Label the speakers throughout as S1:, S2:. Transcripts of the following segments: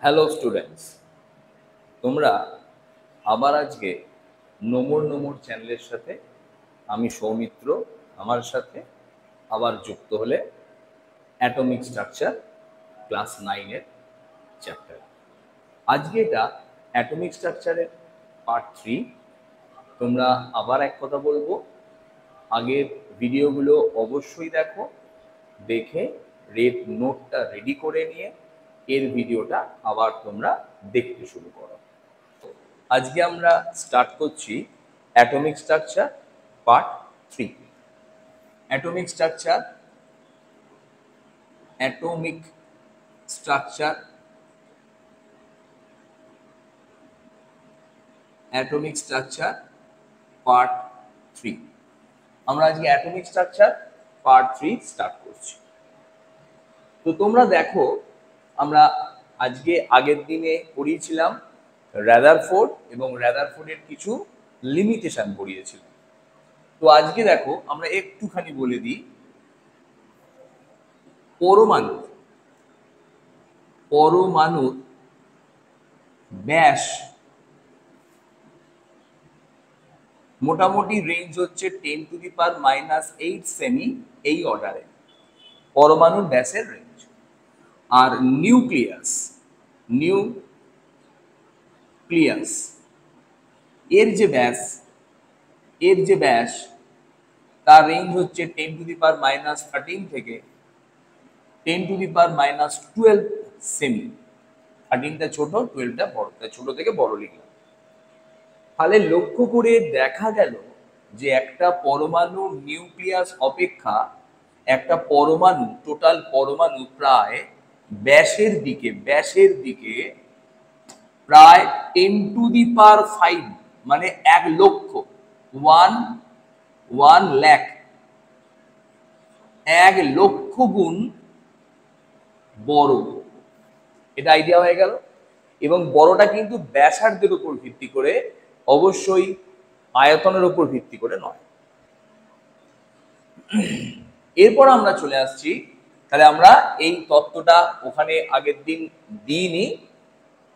S1: Hello students, তোমরা আবার আজকে নোমর চ্যানেলের সাথে আমি সৌমিত্র আমার সাথে আবার যুক্ত হলে অ্যাটমিক স্ট্রাকচার ক্লাস 9-এর চ্যাপ্টার। আজকে এটা অ্যাটমিক স্ট্রাকচারের পার্ট 3। তোমরা আবার এক কথা বলবো, আগের ভিডিওগুলো অবশ্যই দেখো, দেখে রেড নোটটা রেডি করে নিয়ে এর ভিডিওটা আবার তোমরা দেখতে শুরু করো। আজকে আমরা স্টার্ট করছি atomic structure part 3। Atomic structure atomic structure atomic structure part 3। আমরা আজকে অ্যাটমিক স্ট্রাকচার পার্ট 3 স্টার্ট করছি। তো তোমরা দেখো, আমরা আজকে আগের দিনে পড়িয়েছিলাম রাদারফোর্ড এবং রাদারফোর্ডের কিছু লিমিটেশন পড়িয়েছিলাম। তো আজকে দেখো আমরা একটুখানি বলে দিই পরমাণুর ব্যাস মোটামুটি রেঞ্জ হচ্ছে 10⁻⁻8 সেমি, এই অর্ডারে পরমাণুর ব্যাসের রেঞ্জ। আর নিউক্লিয়াস এর যে ব্যাস তার রেঞ্জ হচ্ছে 10⁻13 থেকে 10⁻12 সেমি। 13টা ছোট, 12টা বড়, তাই ছোট থেকে বড় লিখলাম। তাহলে লক্ষ্য করে দেখা গেল যে একটা পরমাণু নিউক্লিয়াস অপেক্ষা একটা পরমাণু, টোটাল পরমাণু প্রায় ব্যাসের দিকে প্রায় 10⁵, মানে 1,00,000, 1,00,000 গুণ বড়। এটা আইডিয়া হয়ে গেল। এবং বড়টা কিন্তু ব্যাসার্ধের উপর ভিত্তি করে, অবশ্যই আয়তনের উপর ভিত্তি করে নয়। এরপর আমরা চলে আসছি, তাহলে আমরা এই তত্ত্বটা ওখানে আগের দিন দিইনি।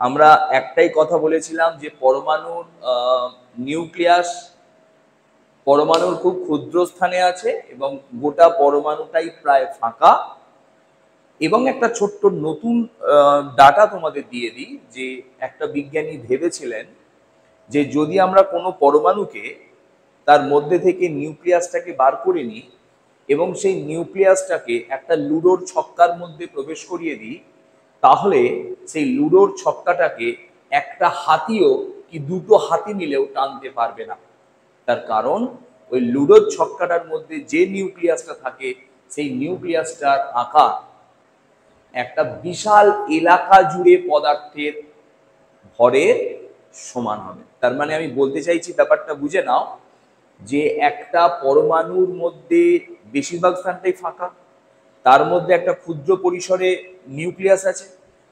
S1: আমরা একটাই কথা বলেছিলাম যে পরমাণুর খুব ক্ষুদ্র স্থানে আছে এবং গোটা পরমাণুটাই প্রায় ফাঁকা। এবং একটা ছোট্ট নতুন ডাটা তোমাদের দিয়ে দিই, যে একটা বিজ্ঞানী ভেবেছিলেন যে যদি আমরা কোনো পরমাণুকে তার মধ্যে থেকে নিউক্লিয়াসটাকে বার করে নিই এবং সেই নিউক্লিয়াসটাকে একটা লুডোর ছক্কার মধ্যে প্রবেশ করিয়ে দিই, তাহলে সেই লুডোর ছক্কাটাকে একটা হাতিও কি দুটো হাতি মিলেও টানতে পারবে না। তার কারণ ওই লুডোর ছক্কাটার মধ্যে যে নিউক্লিয়াসটা থাকে সেই নিউক্লিয়াসটার আকার একটা বিশাল এলাকা জুড়ে পদার্থের ভরের সমান হবে। তার মানে আমি বলতে চাইছি, ব্যাপারটা বুঝে নাও, যে একটা পরমাণুর মধ্যে বেশিরভাগ স্থানটাই ফাঁকা, তার মধ্যে একটা ক্ষুদ্র পরিসরে নিউক্লিয়াস আছে,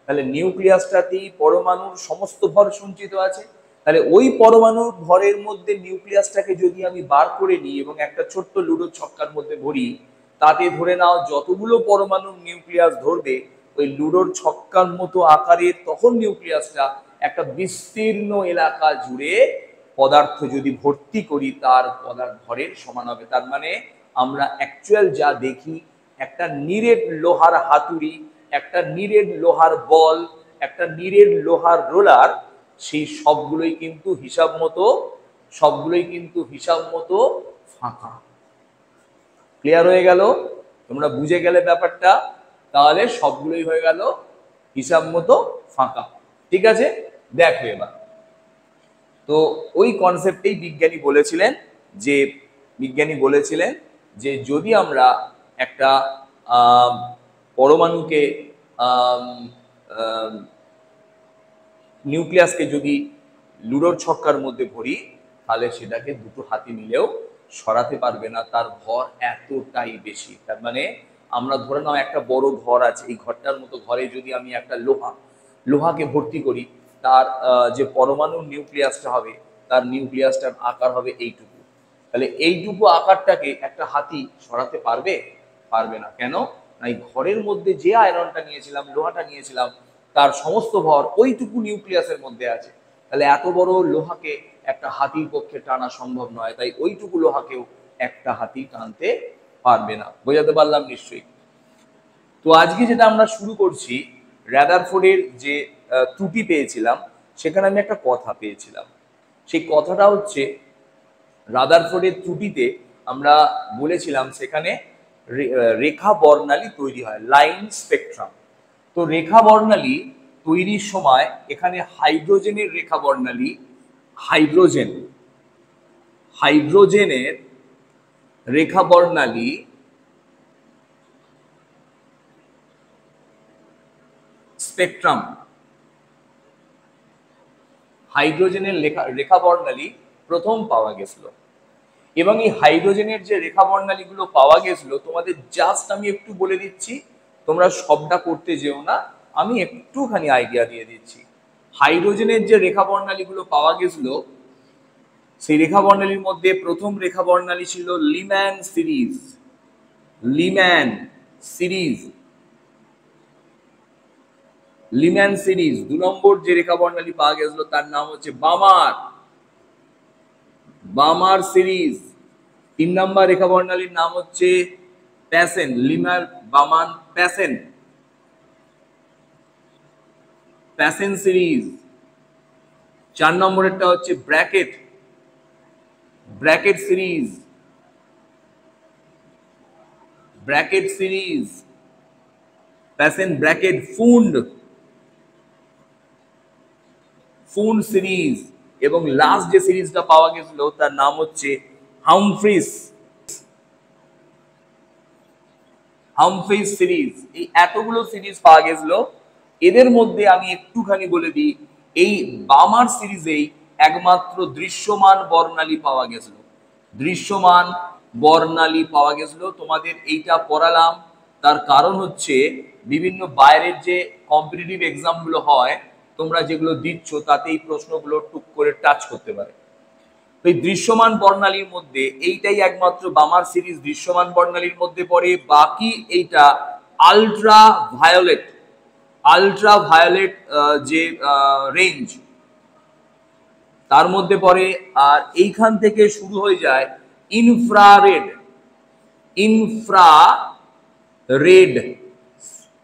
S1: তাহলে নিউক্লিয়াসটাতেই পরমাণুর সমস্ত ভর সঞ্চিত আছে। তাহলে ওই পরমাণুর ভরের মধ্যে নিউক্লিয়াসটাকে যদি আমি বার করে নিই এবং একটা ছোট্ট লুডো ছক্কার মধ্যে ভরি, তাতে ধরে নাও যতগুলো পরমাণুর নিউক্লিয়াস ধরবে ওই লুডোর ছক্কার মতো আকারের, তখন নিউক্লিয়াসটা একটা বিস্তীর্ণ এলাকা জুড়ে পদার্থ যদি ভর্তি করি তার ভরের সমান হবে। তার মানে আমরা অ্যাকচুয়াল যা দেখি, একটা নিরেট লোহার হাতুড়ি, একটা নিরেট লোহার বল, একটা নিরেট লোহার রোলার, সেই সবগুলোই কিন্তু হিসাব মতো ফাঁকা। ক্লিয়ার হয়ে গেল? তোমরা বুঝে গেলে ব্যাপারটা, তাহলে সবগুলোই হয়ে গেল হিসাব মতো ফাঁকা। ঠিক আছে, দেখো এবার। তো ওই কনসেপ্টেই বিজ্ঞানী বলেছিলেন যে যদি আমরা একটা পরমাণুকে নিউক্লিয়াসকে যদি লুডোর ছক্কার মধ্যে ভরি, তাহলে সেটাকে দুটো হাতি মিলেও সরাতে পারবে না, তার ভর এতটাই বেশি। তার মানে আমরা ধরে নাও একটা বড় ঘর আছে, এই ঘরটার মতো ঘরে যদি আমি একটা লোহাকে ভর্তি করি, তার যে পরমাণুর নিউক্লিয়াসটা হবে, তার নিউক্লিয়াসটার আকার হবে এইটুকু। তাহলে এইটুকু আকারটাকে একটা হাতি সরাতে পারবে না। কেন? এই ঘরের মধ্যে যে আয়রনটা নিয়েছিলাম, লোহাটা নিয়েছিলাম, তার সমস্ত ভর ওইটুকু নিউক্লিয়াসের মধ্যে আছে। তাহলে এত বড় লোহাকে একটা হাতির পক্ষে টানা সম্ভব নয়, তাই ওইটুকু লোহাকেও একটা হাতি টানতে পারবে না। বোঝাতে পারলাম নিশ্চয়ই? তো আজকে যেটা আমরা শুরু করছি, রাদারফোর্ডের যে ত্রুটি পেয়েছিলাম, সেখানে আমি একটা কথা পেয়েছিলাম। সেই কথাটা হচ্ছে, রাদারফোর্ডের ত্রুটিতে আমরা বলেছিলাম সেখানে রেখা বর্ণালী তৈরি হয়, লাইন স্পেকট্রাম। তো রেখা বর্ণালী তৈরির সময় এখানে হাইড্রোজেনের রেখা বর্ণালী, হাইড্রোজেনের রেখা বর্ণালী স্পেকট্রাম, হাইড্রোজেনের রেখা বর্ণালী প্রথম পাওয়া গেছিল। এবং এই হাইড্রোজেনের যে রেখা বর্ণালীগুলো পাওয়া গেছিল, তোমাদের জাস্ট আমি একটু বলে দিচ্ছি, তোমরা সবটা করতে যেও না, আমি একটুখানি আইডিয়া দিয়ে দিচ্ছি। হাইড্রোজেনের যে রেখা বর্ণালীগুলো পাওয়া গেছিল, সেই রেখা বর্ণালীর মধ্যে প্রথম রেখা বর্ণালী ছিল লিম্যান সিরিজ। লিম্যান সিরিজ 2 নম্বর যে রেখা বর্ণালী পাওয়া গেছিল তার নাম হচ্ছে বামার সিরিজ। 3 নম্বর রেখা বর্ণালীর নাম হচ্ছে প্যাসেন, লিমার বামান প্যাসেন সিরিজ। 4 নম্বরেরটা হচ্ছে Brackett series. Paschen Brackett Pfund series. এবং লাস্ট যে সিরিজটা পাওয়া গেছিল তার নাম হচ্ছে হামফ্রিস সিরিজ। এই এতগুলো সিরিজ পাওয়া গেছিল। এদের মধ্যে আমি একটুখানি বলে দিই, এই বামার সিরিজেই একমাত্র দৃশ্যমান বর্ণালী পাওয়া গেছিল। তোমাদের এইটা পড়ালাম, তার কারণ হচ্ছে বিভিন্ন বাইরের যে কম্পিটিটিভ এক্সাম গুলো হয়, তোমরা যেগুলো দিচ্ছ তাতে এই প্রশ্নগুলো টুক করে টাচ করতে পারে। তো এই দৃশ্যমান বর্ণালীর মধ্যে এইটাই একমাত্র বামার সিরিজ দৃশ্যমান বর্ণালীর মধ্যে পড়ে। বাকি এইটা আলট্রা ভায়োলেট যে রেঞ্জ তার মধ্যে পড়ে। আর এইখান থেকে শুরু হয়ে যায় ইনফ্রারেড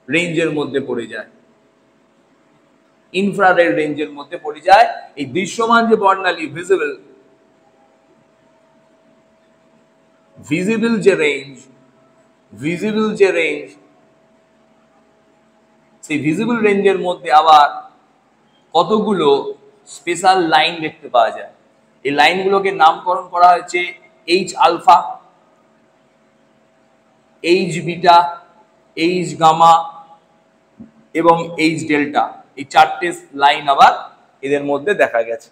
S1: রেঞ্জের মধ্যে পড়ে যায়। এই দৃশ্যমান যে বর্ণালী ভিজিবল যে রেঞ্জ, সেই ভিজিবল রেঞ্জের মধ্যে আবার কতগুলো স্পেশাল লাইন দেখতে পাওয়া যায়। এই লাইনগুলোকে নামকরণ করা হয়েছে H alpha, H beta, H gamma এবং এইচ ডেল্টা। এই 4টে লাইন আবার এদের মধ্যে দেখা গেছে।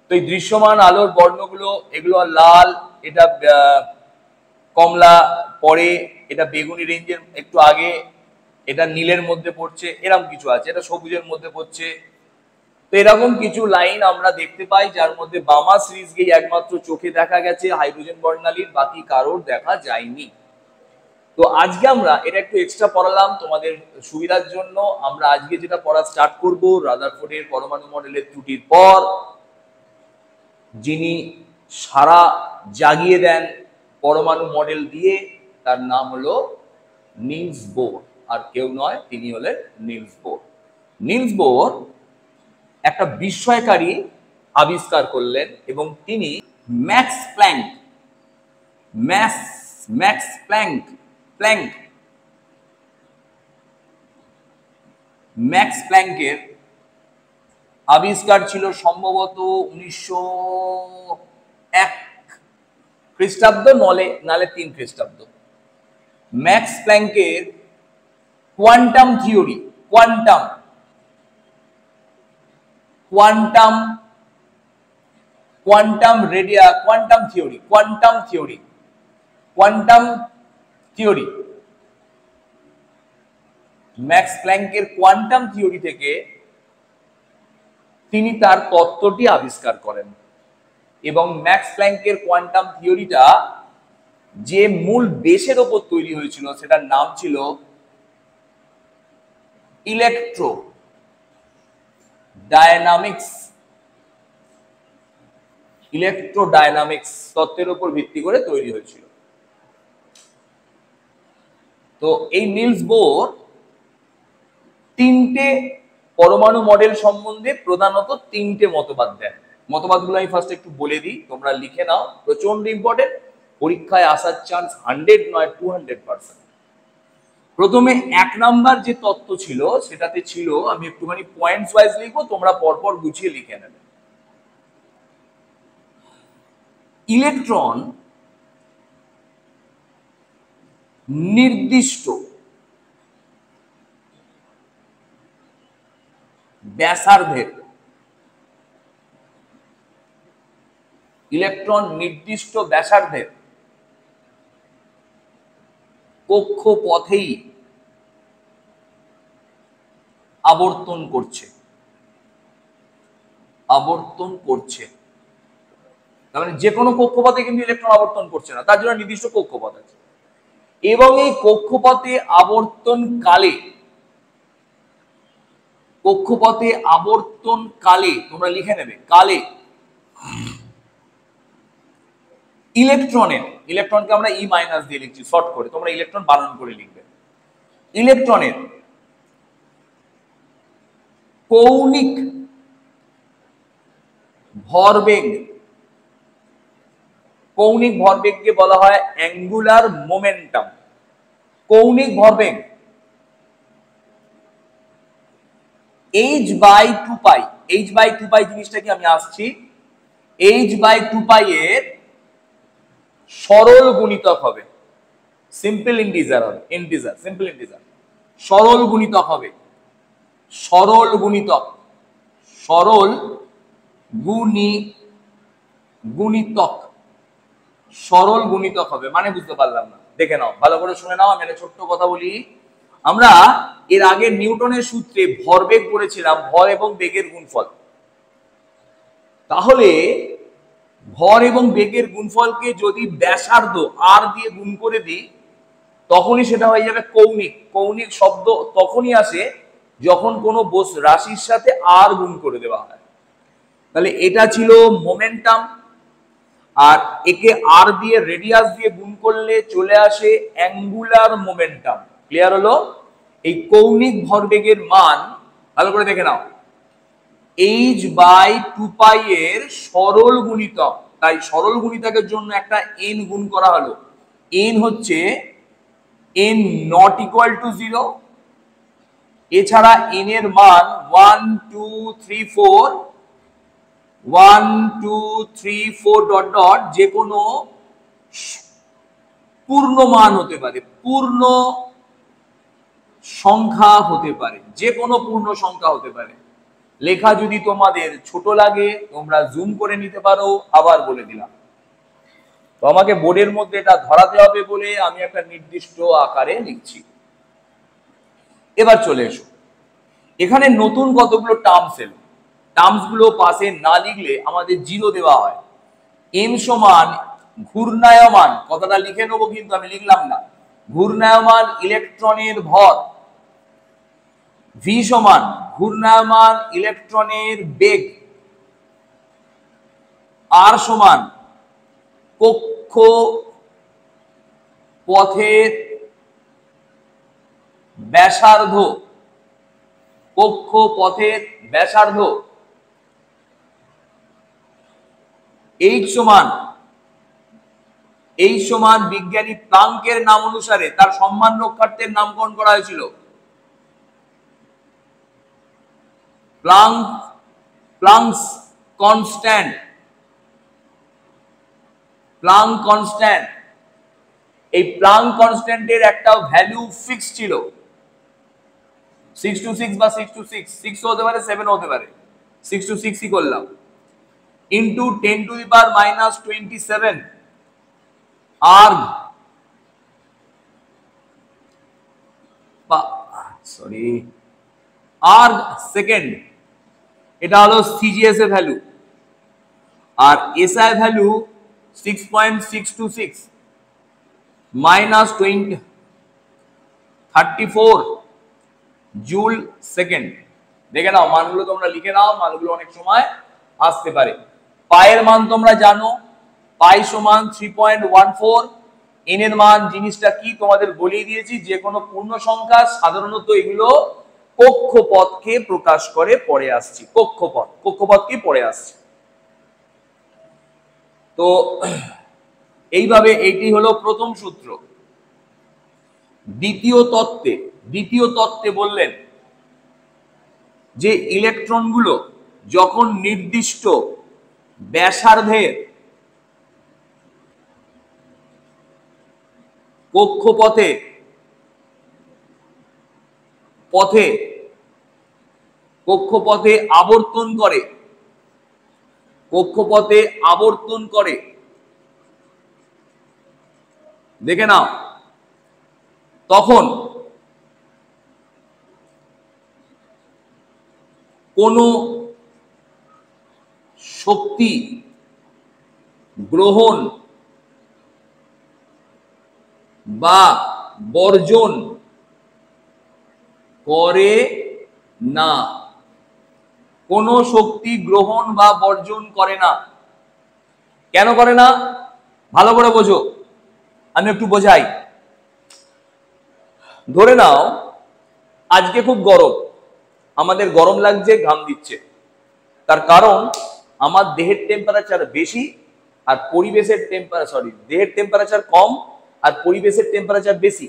S1: তো এই দৃশ্যমান আলোর বর্ণগুলো, এগুলো লাল, এটা কমলা, পরে এটা বেগুনি রেঞ্জের একটু আগে, এটা নীলের মধ্যে পড়ছে, এরকম কিছু আছে, এটা সবুজের মধ্যে পড়ছে। তো এরকম কিছু লাইন আমরা দেখতে পাই, যার মধ্যে বামা সিরিজকেই একমাত্র চোখে দেখা গেছে হাইড্রোজেন বর্ণালীর, বাকি কারোর দেখা যায়নি। তো আজকে আমরা এটা একটু এক্সট্রা পড়ালাম তোমাদের সুবিধার জন্য। আমরা আজকে যেটা পড়া স্টার্ট করব, রাদারফোর্ডের পরমাণু মডেলের ত্রুটির পর যিনি সারা জাগিয়ে দেন পরমাণু মডেল দিয়ে, তার নাম হলো নিলস বোর। আর কেউ নয়, তিনি হলেন নিলস বোর একটা বিস্ময়কারী আবিষ্কার করলেন, এবং তিনি ম্যাক্স প্ল্যাঙ্কের আবিষ্কার ছিল সম্ভবত 1901 খ্রিস্টাব্দ, নালে 3 খ্রিস্টাব্দ। ম্যাক্স প্ল্যাঙ্কের quantum theory, quantum theory Max প্ল্যাঙ্কের কোয়ান্টাম থিওরি থেকে তিনি তার তত্ত্বটি আবিষ্কার করেন। এবং ম্যাক্স প্ল্যাঙ্কের কোয়ান্টাম থিওরিটা যে মূল বেসের ওপর তৈরি হয়েছিল সেটার নাম ছিল ইলেকট্রো ডায়নামিক্স। ইলেকট্রোডায়নামিক্স তত্ত্বের উপর ভিত্তি করে তৈরি হয়েছিল। তো এই নিলস বোর তিনটে পরমাণু মডেল সম্বন্ধে প্রধানত তিনটে মতবাদ দেন। মতবাদগুলো আমি ফার্স্ট একটু বলে দিই, তোমরা লিখে নাও, প্রচন্ড ইম্পর্টেন্ট, পরীক্ষায় আসার চান্স 100 নয় 200%। প্রথমে 1 নাম্বার যে তত্ত্ব ছিল সেটাতে ছিল, আমি একটুখানি পয়েন্টস ওয়াইজ লিখবো, তোমরা পরপর গুছিয়ে লিখে নেবে। ইলেকট্রন নির্দিষ্ট ব্যাসার্ধের, ইলেকট্রন নির্দিষ্ট ব্যাসার্ধের কক্ষপথেই আবর্তন করছে। তার মানে যে কোনো কক্ষপথে কিন্তু ইলেকট্রন আবর্তন করছে না, তার জন্য নির্দিষ্ট কক্ষপথ আছে। এবং এই কক্ষপথে আবর্তনকালে তোমরা লিখে নেবে, কালে ইলেকট্রনকে আমরা ই মাইনাস দিয়ে লিখছি শর্ট করে, তোমরা ইলেকট্রন বানান করে লিখবে। ইলেকট্রনের কৌণিক ভরবেগকে বলা হয় অ্যাঙ্গুলার মোমেন্টাম। কৌণিক ভরবেগ h/2π জিনিসটাকে আমি আসছি, h/2π এর সরল গুণিতক হবে, সিম্পল ইন্টিজার হবে, সরল গুণিতক হবে, সরল গুণিতক হবে। মানে বুঝতে পারলাম না, দেখে নাও, ভালো করে শুনে নাও, আমি একটা ছোট্ট কথা বলি। আমরা এর আগে নিউটনের সূত্রে ভরবেগ পড়েছিলাম, ভর এবং বেগের গুণফল। তাহলে ভর এবং বেগের গুণফলকে যদি ব্যাসার্ধ আর দিয়ে গুণ করে দিই, তখনই সেটা হয়ে যাবে কৌণিক। কৌণিক শব্দ তখনই আসে যখন কোনো রাশির সাথে আর গুণ করে দেওয়া হয়। তাহলে এটা ছিল মোমেন্টাম, আর একে আর দিয়ে রেডিয়াস দিয়ে গুণ করলে চলে আসে অ্যাঙ্গুলার মোমেন্টাম। ক্লিয়ার হলো? এই কৌণিক ভরবেগের মান ভালো করে দেখে নাও, h/2π এর সরল গুণিতক। তাই সরল গুণিতকের জন্য একটা n গুণ করা হলো, n হচ্ছে n not equal to 0। এছাড়া n এর মান 1 2 3 4 ডট ডট যে কোনো পূর্ণ মান হতে পারে, পূর্ণ সংখ্যা হতে পারে, যে কোনো পূর্ণ সংখ্যা হতে পারে। লেখা যদি তোমাদের ছোট লাগে তোমরা জুম করে নিতে পারো, আবার বলে দিলাম। তো আমাকে বোর্ডের মধ্যে এটা ধরাতে হবে বলে আমি একটা নির্দিষ্ট আকারে লিখছি। এবার চলে এসো, এখানে নতুন কতগুলো টার্মস এলো। টার্মস গুলো পাশে না লিখলে আমাদের 0 দেওয়া হয়। m সমান ঘূর্ণায়মান, কথাটা লিখে নেবো কিন্তু আমি লিখলাম না, ঘূর্ণায়মান ইলেকট্রনের ভর। v সমান ঘূর্ণায়মান ইলেকট্রনের বেগ। r সমান কক্ষপথের ব্যাসার্ধ। h সমান বিজ্ঞানী প্লাঙ্কের নাম অনুসারে তার সম্মান রক্ষার্থের নামকরণ করা হয়েছিল, প্লাঙ্কস কনস্ট্যান্ট। এই প্লাঙ্ক কনস্ট্যান্টের একটা ভ্যালু ফিক্স ছিল, 6 to 6 বা 6 to 6 হতে পারে, 7 হতে পারে, 6 to 6ই করলাম, into 10 to the power minus 27 arg second. এটা হলো সিজিএস এর ভ্যালু, আর SI value 6.626। Minus 34 joule second. দেখে নাও মানগুলো, তোমরা লিখে নাও, মানগুলো অনেক সময় আসতে পারে। পায়ের মান তোমরা জানো, পাই সমান 3.14। এন এর মান জিনিসটা কি তোমাদের বলিয়ে দিয়েছি, যে কোনো পূর্ণ সংখ্যা সাধারণত এগুলো কক্ষপথকে প্রকাশ করে। পরে আসছি কক্ষপথ কি পরে আসছে। তো এইভাবে এইটি হলো প্রথম সূত্র। দ্বিতীয় তত্ত্বে বললেন যে ইলেকট্রনগুলো যখন নির্দিষ্ট ব্যাসার্ধের কক্ষপথে আবর্তন করে, দেখে নাও, তখন কোন শক্তি গ্রহণ বা বর্জন করে না। কোন শক্তি গ্রহণ বা বর্জন করে না। কেন করে না? ভালো করে বোঝো, আমি একটু বোঝাই। ধরে নাও আজকে খুব গরম, আমাদের গরম লাগছে, ঘাম দিচ্ছে। তার কারণ আমার দেহের টেম্পারেচার বেশি আর পরিবেশের দেহের টেম্পারেচার কম আর পরিবেশের টেম্পারেচার বেশি।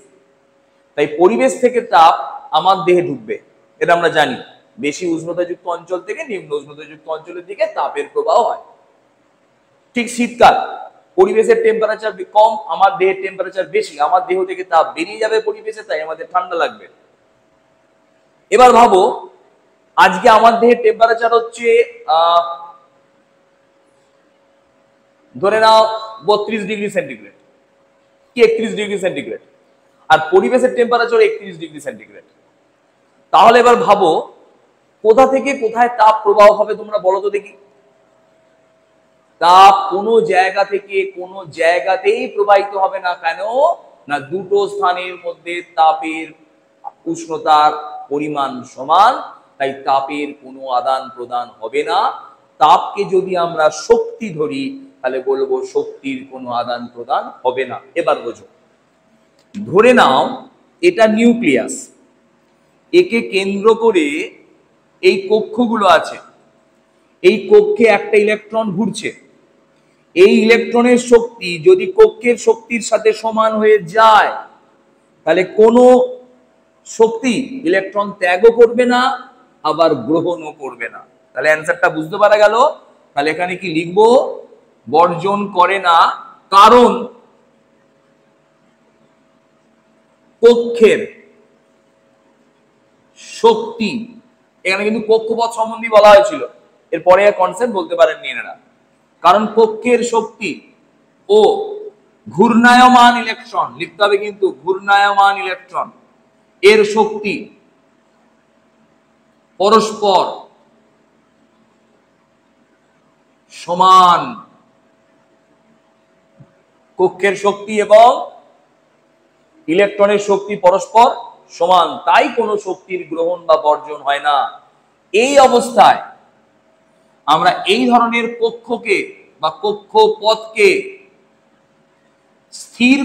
S1: তাই পরিবেশ থেকে তাপ আমার দেহে ঢুকবে, এটা আমরা জানি। বেশি উষ্ণতাযুক্ত অঞ্চল থেকে নিম্ন উষ্ণতাযুক্ত অঞ্চলের দিকে তাপের প্রবাহ হয়। ঠিক শীতকাল, পরিবেশের টেম্পারেচার কম, আমার দেহের টেম্পারেচার বেশি, আমার দেহ থেকে তাপ বেরিয়ে যাবে পরিবেশে, তাই আমাদের ঠান্ডা লাগবে। এবার ভাবো আজকে আমার দেহের টেম্পারেচার হচ্ছে ধরে নাও 32 ডিগ্রি সেন্টিগ্রেড কি 31 ডিগ্রি সেন্টিগ্রেড, আর পরিবেশের টেম্পারেচার 31 ডিগ্রি সেন্টিগ্রেড। তাহলে এবার ভাবো কোথা থেকে কোথায় তাপ প্রবাহ হবে, তোমরা বলো তো দেখি। তাপ কোনো জায়গা থেকে কোনো জায়গাতেই প্রবাহিত হবে না। কেন না? দুটো স্থানের মধ্যে তাপের উষ্ণতার পরিমাণ সমান, তাই তাপের কোনো আদান প্রদান হবে না। তাপকে যদি আমরা শক্তি ধরি তাহলে বলবো শক্তির কোনো আদান প্রদান হবে না। এবার বোঝো, ধরে নাও এটা নিউক্লিয়াস, একে কেন্দ্র করে এই কক্ষগুলো আছে, এই কক্ষে একটা ইলেকট্রন ঘুরছে। এই ইলেকট্রনের শক্তি যদি কক্ষের শক্তির সাথে সমান হয়ে যায় তাহলে কোনো শক্তি ইলেকট্রন ত্যাগও করবে না, আবার গ্রহণও করবে না। তাহলে অ্যান্সারটা বুঝতে পারা গেল। তাহলে এখানে কি লিখবো? বর্জন করে না, কারণ কক্ষের শক্তি, এখানে কিন্তু কক্ষপথ সম্বন্ধে বলা হয়েছিল, এরপরে কনসেপ্ট বলতে পারেননি এনারা। কারণ কক্ষের শক্তি ও ঘূর্ণায়মান ইলেকট্রন, লিখতে হবে কিন্তু ঘূর্ণায়মান ইলেকট্রন, এর শক্তি পরস্পর সমান। কক্ষের শক্তি এবং ইলেকট্রনের শক্তি পরস্পর সমান, তাই কোনো শক্তির গ্রহণ বা বর্জন হয় না। এই অবস্থায় আমরা এই ধরনের কক্ষকে বা কক্ষপথকে স্থির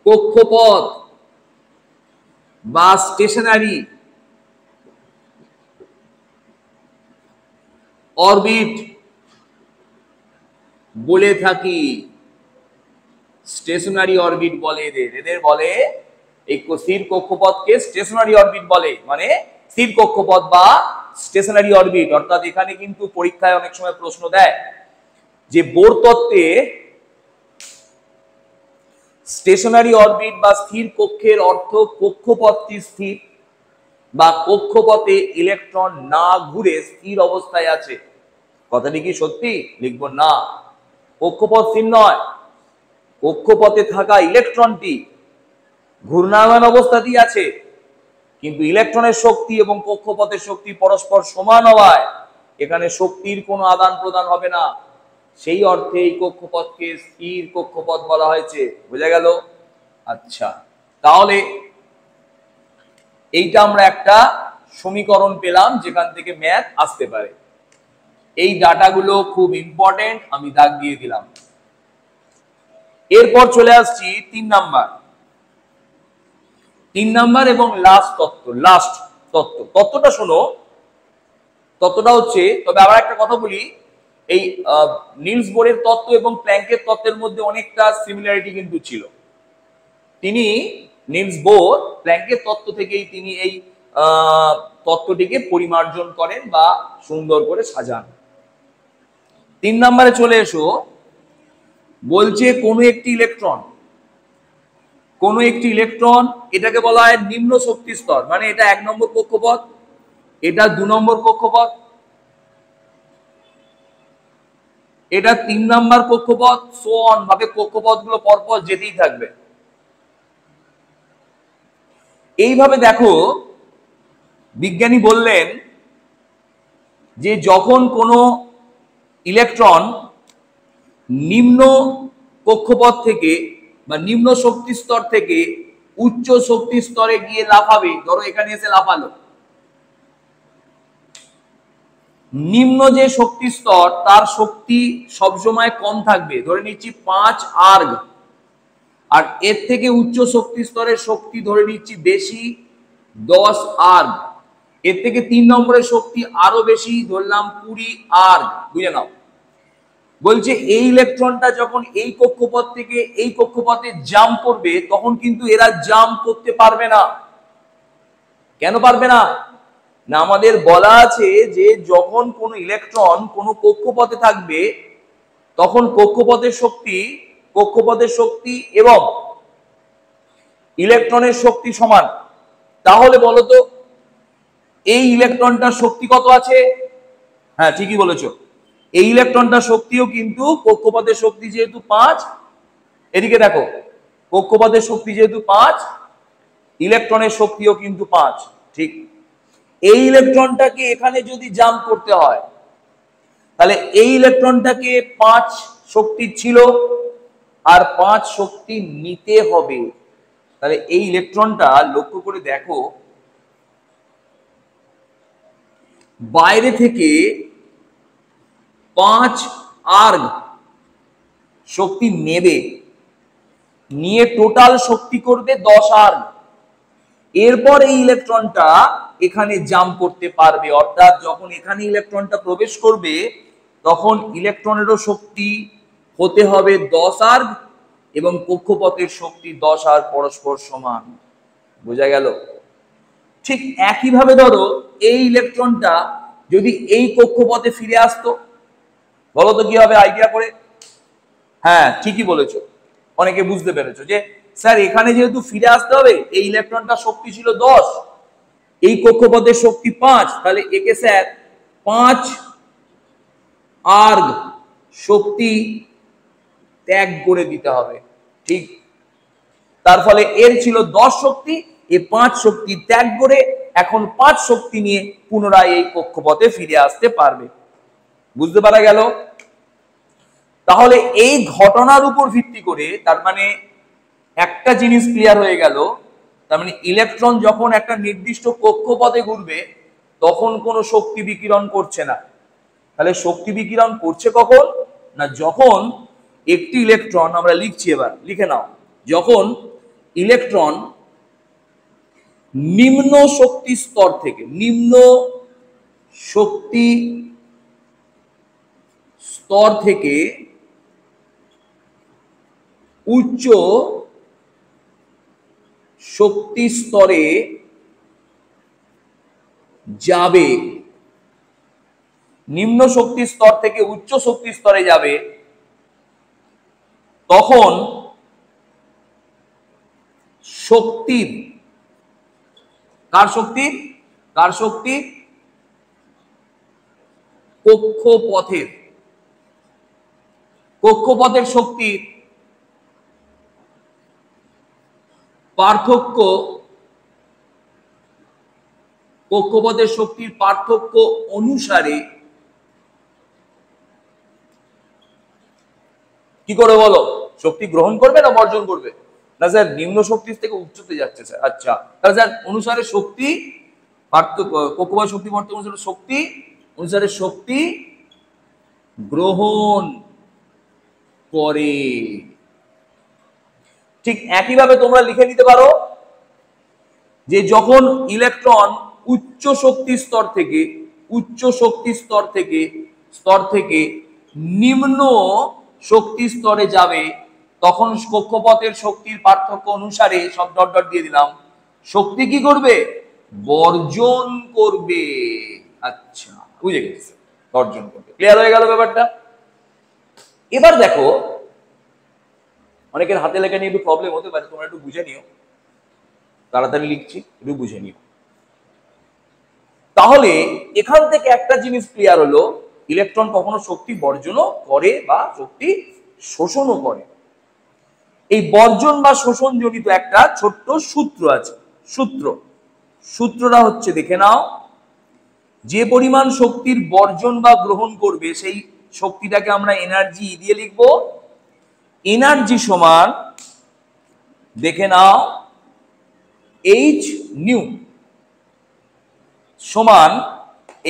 S1: কক্ষপথ বা স্টেশনারি অরবিট বলে থাকি। স্টেশনারি অরবিট বলে এদের বলে, এই স্থির কক্ষপথকে স্টেশনারি অরবিট বলে, মানে স্থির কক্ষপথ বা স্টেশনারি অরবিট। অর্থাৎ এখানে কিন্তু পরীক্ষায় অনেক সময় প্রশ্ন দেয় যে বোর তত্ত্বে স্টেশনারি অরবিট বা স্থির কক্ষের অর্থ কক্ষপথটি স্থির বা কক্ষপথে ইলেকট্রন না ঘুরে স্থির অবস্থায় আছে। কথাটি কি সত্যি? লিখবো না, কক্ষপথ স্থির নয়। কক্ষপথে থাকা ইলেকট্রনটি ঘূর্ণায়মান অবস্থাতেই আছে, কিন্তু ইলেকট্রনের শক্তি এবং কক্ষপথের শক্তি পরস্পর সমান হওয়ায় এখানে শক্তির কোনো আদান প্রদান হবে না। সেই অর্থে এই কক্ষপথকে স্থির কক্ষপথ বলা হয়েছে। বোঝা গেল? আচ্ছা, তাহলে এইটা আমরা একটা সমীকরণ পেলাম যেখান থেকে ম্যাথ আসতে পারে। এই ডাটাগুলো খুব ইম্পর্টেন্ট, আমি দাগ দিয়ে দিলাম। এরপর চলে আসছি 3 নাম্বার। 3 নাম্বার এবং লাস্ট তত্ত্ব। তত্ত্বটা শোনো। তত্ত্বটা হচ্ছে, তবে আবার একটা কথা বলি, এই নিলস বোরের তত্ত্ব এবং প্ল্যাঙ্কের তত্ত্বের মধ্যে অনেকটা সিমিলারিটি কিন্তু ছিল। নিলস বোর প্ল্যাঙ্কের তত্ত্ব থেকেই তিনি এই তত্ত্বটিকে পরিমার্জন করেন বা সুন্দর করে সাজান। 3 নম্বরে চলে এসো। বলছে কোনো একটি ইলেকট্রন, এটাকে বলা হয় নিম্ন শক্তি স্তর, মানে এটা 1 নম্বর কক্ষপথ, এটা 2 নম্বর কক্ষপথ, এটা 3 নম্বর কক্ষপথ, সো অন ভাবে কক্ষপথগুলো পরপর যেতেই থাকবে। এইভাবে দেখো, বিজ্ঞানী বললেন যে যখন কোনো ইলেকট্রন নিম্ন কক্ষপথ থেকে বা নিম্ন শক্তি স্তর থেকে উচ্চ শক্তি স্তরে গিয়ে লাফাবে, ধরো এখানে এসে লাফালো, নিম্ন যে শক্তি স্তর তার শক্তি সবসময় কম থাকবে, ধরে নিচ্ছি 5 আর্গ, আর এর থেকে উচ্চ শক্তি স্তরের শক্তি ধরে নিচ্ছি বেশি 10 আর্গ, এর থেকে 3 নম্বরের শক্তি আরো বেশি, ধরলাম 20 আর্গ। বুঝে নাও, বলছে এই ইলেকট্রনটা যখন এই কক্ষপথ থেকে এই কক্ষপথে জাম্প করবে তখন কিন্তু এরা জাম্প করতে পারবে না। কেন পারবে না? না, আমাদের বলা আছে যে যখন কোনো ইলেকট্রন কোনো কক্ষপথে থাকবে তখন কক্ষপথের শক্তি এবং ইলেকট্রনের শক্তি সমান। তাহলে বলতো এই ইলেকট্রনটার শক্তি কত আছে? হ্যাঁ, ঠিকই বলেছো, এই ইলেকট্রনটার শক্তিও কিন্তু কক্ষপথের শক্তি যেহেতু 5, এদিকে দেখো, কক্ষপথের শক্তি যেহেতু 5, ইলেকট্রনের শক্তিও কিন্তু 5। ঠিক, এই ইলেকট্রনটাকে এখানে যদি জাম্প করতে হয় তাহলে এই ইলেকট্রনটাকে 5 শক্তি ছিল আর 5 শক্তি নিতে হবে। তাহলে এই ইলেকট্রনটা লক্ষ্য করে দেখো, বাইরে থেকে 5 আর্গ শক্তি নেবে, নিয়ে টোটাল শক্তি করবে 10 আর্গ। এরপর এই ইলেকট্রনটা এখানে জাম্প করতে পারবে, অর্থাৎ যখন এখানে ইলেকট্রনটা প্রবেশ করবে তখন ইলেকট্রনেরও শক্তি হতে হবে 10 আর্গ এবং কক্ষপথের শক্তি 10 আর্গ পরস্পর সমান। বোঝা গেল? ঠিক একইভাবে ধরো এই ইলেকট্রনটা যদি এই কক্ষপথে ফিরে আসতো, বলো তো কি হবে আইডিয়া করে? হ্যাঁ, ঠিকই বলেছো, অনেকে বুঝতে পেরেছো যে স্যার এখানে যেহেতু ফিরে আসতে হবে, এই ইলেকট্রনটার শক্তি ছিল 10, এই কক্ষপথের শক্তি 5, তাহলে একে স্যার 5 আর্গ শক্তি ত্যাগ করে দিতে হবে। ঠিক, তার ফলে এর ছিল 10 শক্তি, এ 5 শক্তি ত্যাগ করে এখন 5 শক্তি নিয়ে পুনরায় এই কক্ষপথে ফিরে আসতে পারবে। বুঝতে পারা গেল? তাহলে এই ঘটনার উপর ভিত্তি করে তার মানে একটা জিনিস ক্লিয়ার হয়ে গেল, তার মানে ইলেকট্রন যখন একটা নির্দিষ্ট কক্ষপথে ঘুরবে তখন কোনো শক্তি বিকিরণ করছে না। তাহলে শক্তি বিকিরণ করছে কখন? না, যখন একটি ইলেকট্রন, আমরা লিখছি, এবার লিখে নাও, যখন ইলেকট্রন নিম্ন শক্তি স্তর থেকে উচ্চ শক্তি স্তরে যাবে, নিম্ন শক্তি স্তর থেকে উচ্চ শক্তি স্তরে যাবে, তখন শক্তির, কার শক্তি? কক্ষপথের শক্তির পার্থক্য, কক্ষপথের শক্তির পার্থক্য অনুসারে কি করে বলো? শক্তি গ্রহণ করবে না বর্জন করবে? না স্যার নিম্ন শক্তি থেকে উচ্চতে যাচ্ছে স্যার। আচ্ছা তাহলে স্যার অনুসারে শক্তি কোকোবা শক্তি বর্তন অনুসারে শক্তি অনুসারে শক্তি গ্রহণ করে। ঠিক একইভাবে তোমরা লিখে নিতে পারো যে যখন ইলেকট্রন উচ্চ শক্তি স্তর থেকে নিম্ন শক্তি স্তরে যাবে, তখন কক্ষপথের শক্তির পার্থক্য অনুসারে সব ডট ডট দিয়ে দিলাম, শক্তি কি করবে? বর্জন করবে। আচ্ছা বুঝে গেছে, বর্জন করবে। ক্লিয়ার হয়ে গেল ব্যাপারটা? এবার দেখো, অনেকের হাতে লেখা নিয়ে একটু প্রবলেম হতে পারে, তোমরা একটু বুঝে নিও, তাড়াতাড়ি লিখছি, একটু বুঝে নিও। তাহলে এখান থেকে একটা জিনিস ক্লিয়ার হলো, ইলেকট্রন কখনো শক্তি বর্জনও করে বা শক্তি শোষণও করে। এই বর্জন বা শোষণ জনিত একটা ছোট্ট সূত্র আছে। সূত্রটা হচ্ছে, দেখে নাও, যে পরিমাণ শক্তির বর্জন বা গ্রহণ করবে সেই শক্তিটাকে আমরা এনার্জি দিয়ে লিখব। এনার্জি সমান, দেখে নাও, এইচ নিউ সমান,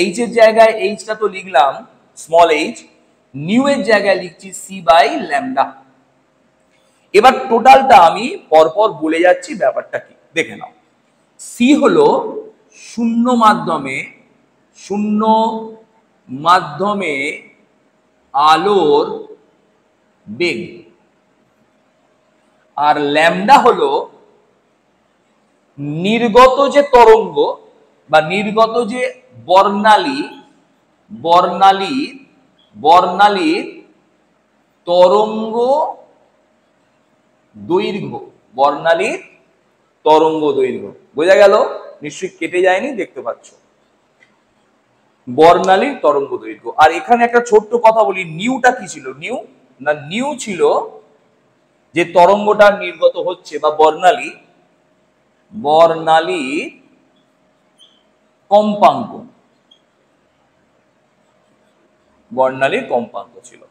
S1: এইচ এর জায়গায় এইচটা তো লিখলাম স্মল এইচ, নিউ এর জায়গায় লিখছি সি বাই ল্যামডা। এবার টোটালটা আমি পরপর বলে যাচ্ছি ব্যাপারটা কি, দেখে নাও। সি হলো শূন্য মাধ্যমে আলোর বেগ, আর ল্যামডা হলো নির্গত যে তরঙ্গ বা নির্গত যে বর্ণালীর তরঙ্গ দৈর্ঘ্য, বোঝা গেল? নিশ্চয়ই কেটে যায়নি, দেখতে পাচ্ছ, বর্ণালীর তরঙ্গ দৈর্ঘ্য। আর এখানে একটা ছোট্ট কথা বলি, নিউটা কি ছিল? নিউ ছিল যে তরঙ্গটা নির্গত হচ্ছে বা বর্ণালীর কম্পাঙ্ক, ছিল।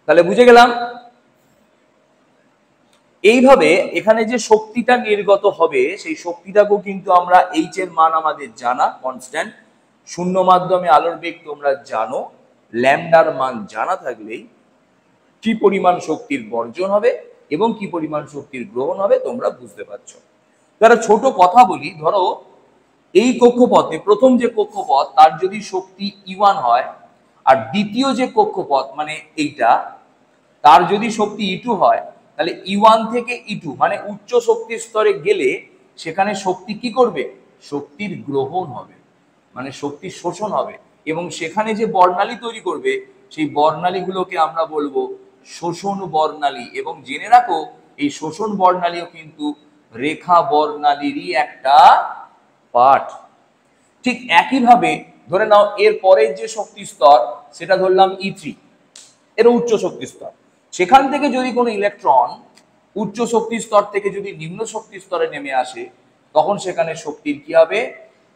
S1: তাহলে বুঝে গেলাম। এইভাবে এখানে যে শক্তিটা নির্গত হবে সেই শক্তিটাকেও কিন্তু আমরা, এইচ এর মান আমাদের জানা কনস্ট্যান্ট, শূন্য মাধ্যমে আলোর বেগ তোমরা জানো, ল্যামডার মান জানা থাকলেই কি পরিমাণ শক্তির বর্জন হবে এবং কি পরিমাণ শক্তির গ্রহণ হবে তোমরা বুঝতে পারছো। তারা ছোট কথা বলি, ধরো এই কক্ষপথে প্রথম যে কক্ষপথ তার যদি শক্তি E1 হয়, আর দ্বিতীয় যে কক্ষপথ মানে এইটা, তার যদি শক্তি E2 হয়, তাহলে E1 থেকে E2 মানে উচ্চ শক্তি স্তরে গেলে সেখানে শক্তি কি করবে? শক্তির গ্রহণ হবে, মানে শক্তি শোষণ হবে, এবং সেখানে যে বর্ণালী তৈরি করবে সেই বর্ণালীগুলোকে আমরা বলবো শোষণ বর্ণালী। এবং জেনে রাখো, এই শোষণ বর্ণালীও কিন্তু রেখা বর্ণালীরই একটা পার্ট। ঠিক একইভাবে ধরে নাও এর পরের যে শক্তি স্তর সেটা ধরলাম E3, এর উচ্চ শক্তি স্তর। সেখান থেকে যদি কোনো ইলেকট্রন উচ্চ শক্তি স্তর থেকে যদি নিম্ন শক্তি স্তরে নেমে আসে, তখন সেখানে শক্তির কি হবে?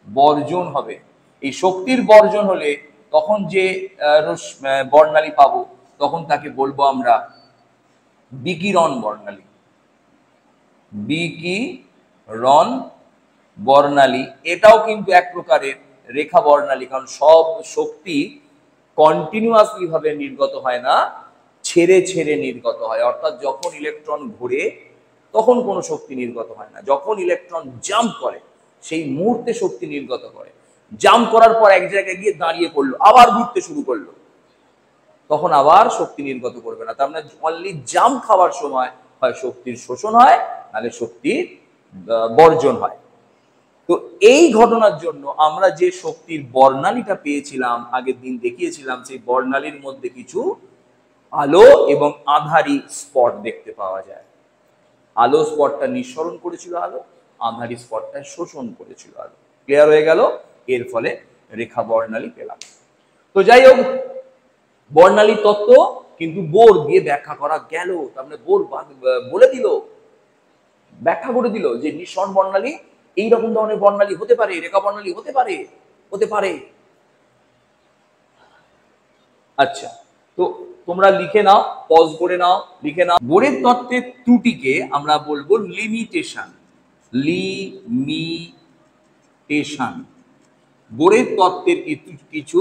S1: বর্জন হবে। এই শক্তির বর্জন হলে তখন যে বর্ণালী পাবো তখন তাকে বলবো আমরা বিকিরণ বর্ণালী। এটাও কিন্তু এক প্রকারের রেখা বর্ণালী, কারণ সব শক্তি কন্টিনিউয়াসলি ভাবে নির্গত হয় না, ছেড়ে ছেড়ে নির্গত হয়। অর্থাৎ যখন ইলেকট্রন ঘুরে তখন কোনো শক্তি নির্গত হয় না, যখন ইলেকট্রন জাম্প করে সেই মুহূর্তে শক্তি নির্গত করে। জাম্প করার পর এক জায়গায় গিয়ে দাঁড়িয়ে পড়লো, আবার ঘুরতে শুরু করলো, তখন আবার শক্তি নির্গত করবে না। তার মানে অনলি জাম্প খাওয়ার সময় হয় শক্তির শোষণ হয়, নাহলে শক্তির বর্জন হয়। তো এই ঘটনার জন্য আমরা যে শক্তির বর্ণালীটা পেয়েছিলাম, আগের দিন দেখিয়েছিলাম, সেই বর্ণালীর মধ্যে কিছু আলো এবং আঁধারি স্পট দেখতে পাওয়া যায়। আলো স্পটটা নিঃসরণ করেছিল আলো, আঁধারি স্পটটা শোষণ করেছিল আলো। ক্লিয়ার হয়ে গেল? এর ফলে রেখা বর্ণালী পেলাম। তো যাই হোক, বর্ণালী তত্ত্ব কিন্তু বোর দিয়ে ব্যাখ্যা করা গেল। তার মানে বোর বলে দিল, ব্যাখ্যা করে দিল যে নিঃসরণ বর্ণালী এইরকম ধরনের বর্ণালী হতে পারে, রেখা বর্ণালী হতে পারে। আচ্ছা, তো তোমরা লিখে নাও, পজ করে নাও, লিখে নাও। বোরের তত্ত্বের ত্রুটিকে আমরা বলবো লিমিটেশন। লিমিটেশন, বোরের তত্ত্বের কিছু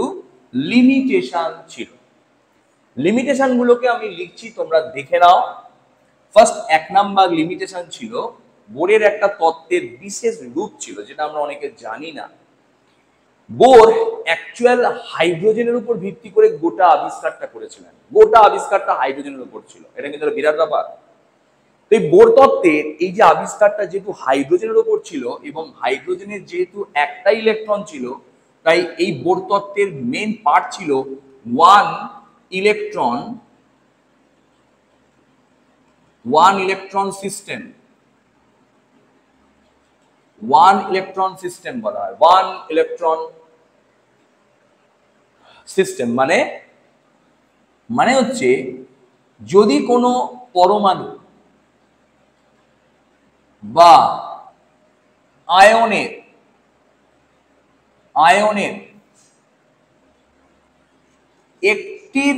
S1: লিমিটেশন ছিল। লিমিটেশন গুলোকে আমি লিখছি, তোমরা দেখে নাও। ফার্স্ট 1 নাম্বার লিমিটেশন ছিল, বোরের একটা তত্ত্বের বিশেষ রূপ ছিল যেটা আমরা অনেকে জানি না। বোর অ্যাকচুয়াল হাইড্রোজেনের উপর ভিত্তি করে গোটা আবিষ্কারটা করেছিলেন। গোটা আবিষ্কারটা হাইড্রোজেনের উপর ছিল, এটা কিন্তু একটা বিরাট ব্যাপার। তো এই বোর তত্ত্বের এই যে আবিষ্কারটা যেহেতু হাইড্রোজেনের উপর ছিল এবং হাইড্রোজেনের যেহেতু একটা ইলেকট্রন ছিল, তাই এই বোর তত্ত্বের মেন পার্ট ছিল one electron system. One electron system বলা হয়। ওয়ান ইলেকট্রন সিস্টেম মানে হচ্ছে যদি কোনো পরমাণু বা আয়নের একটির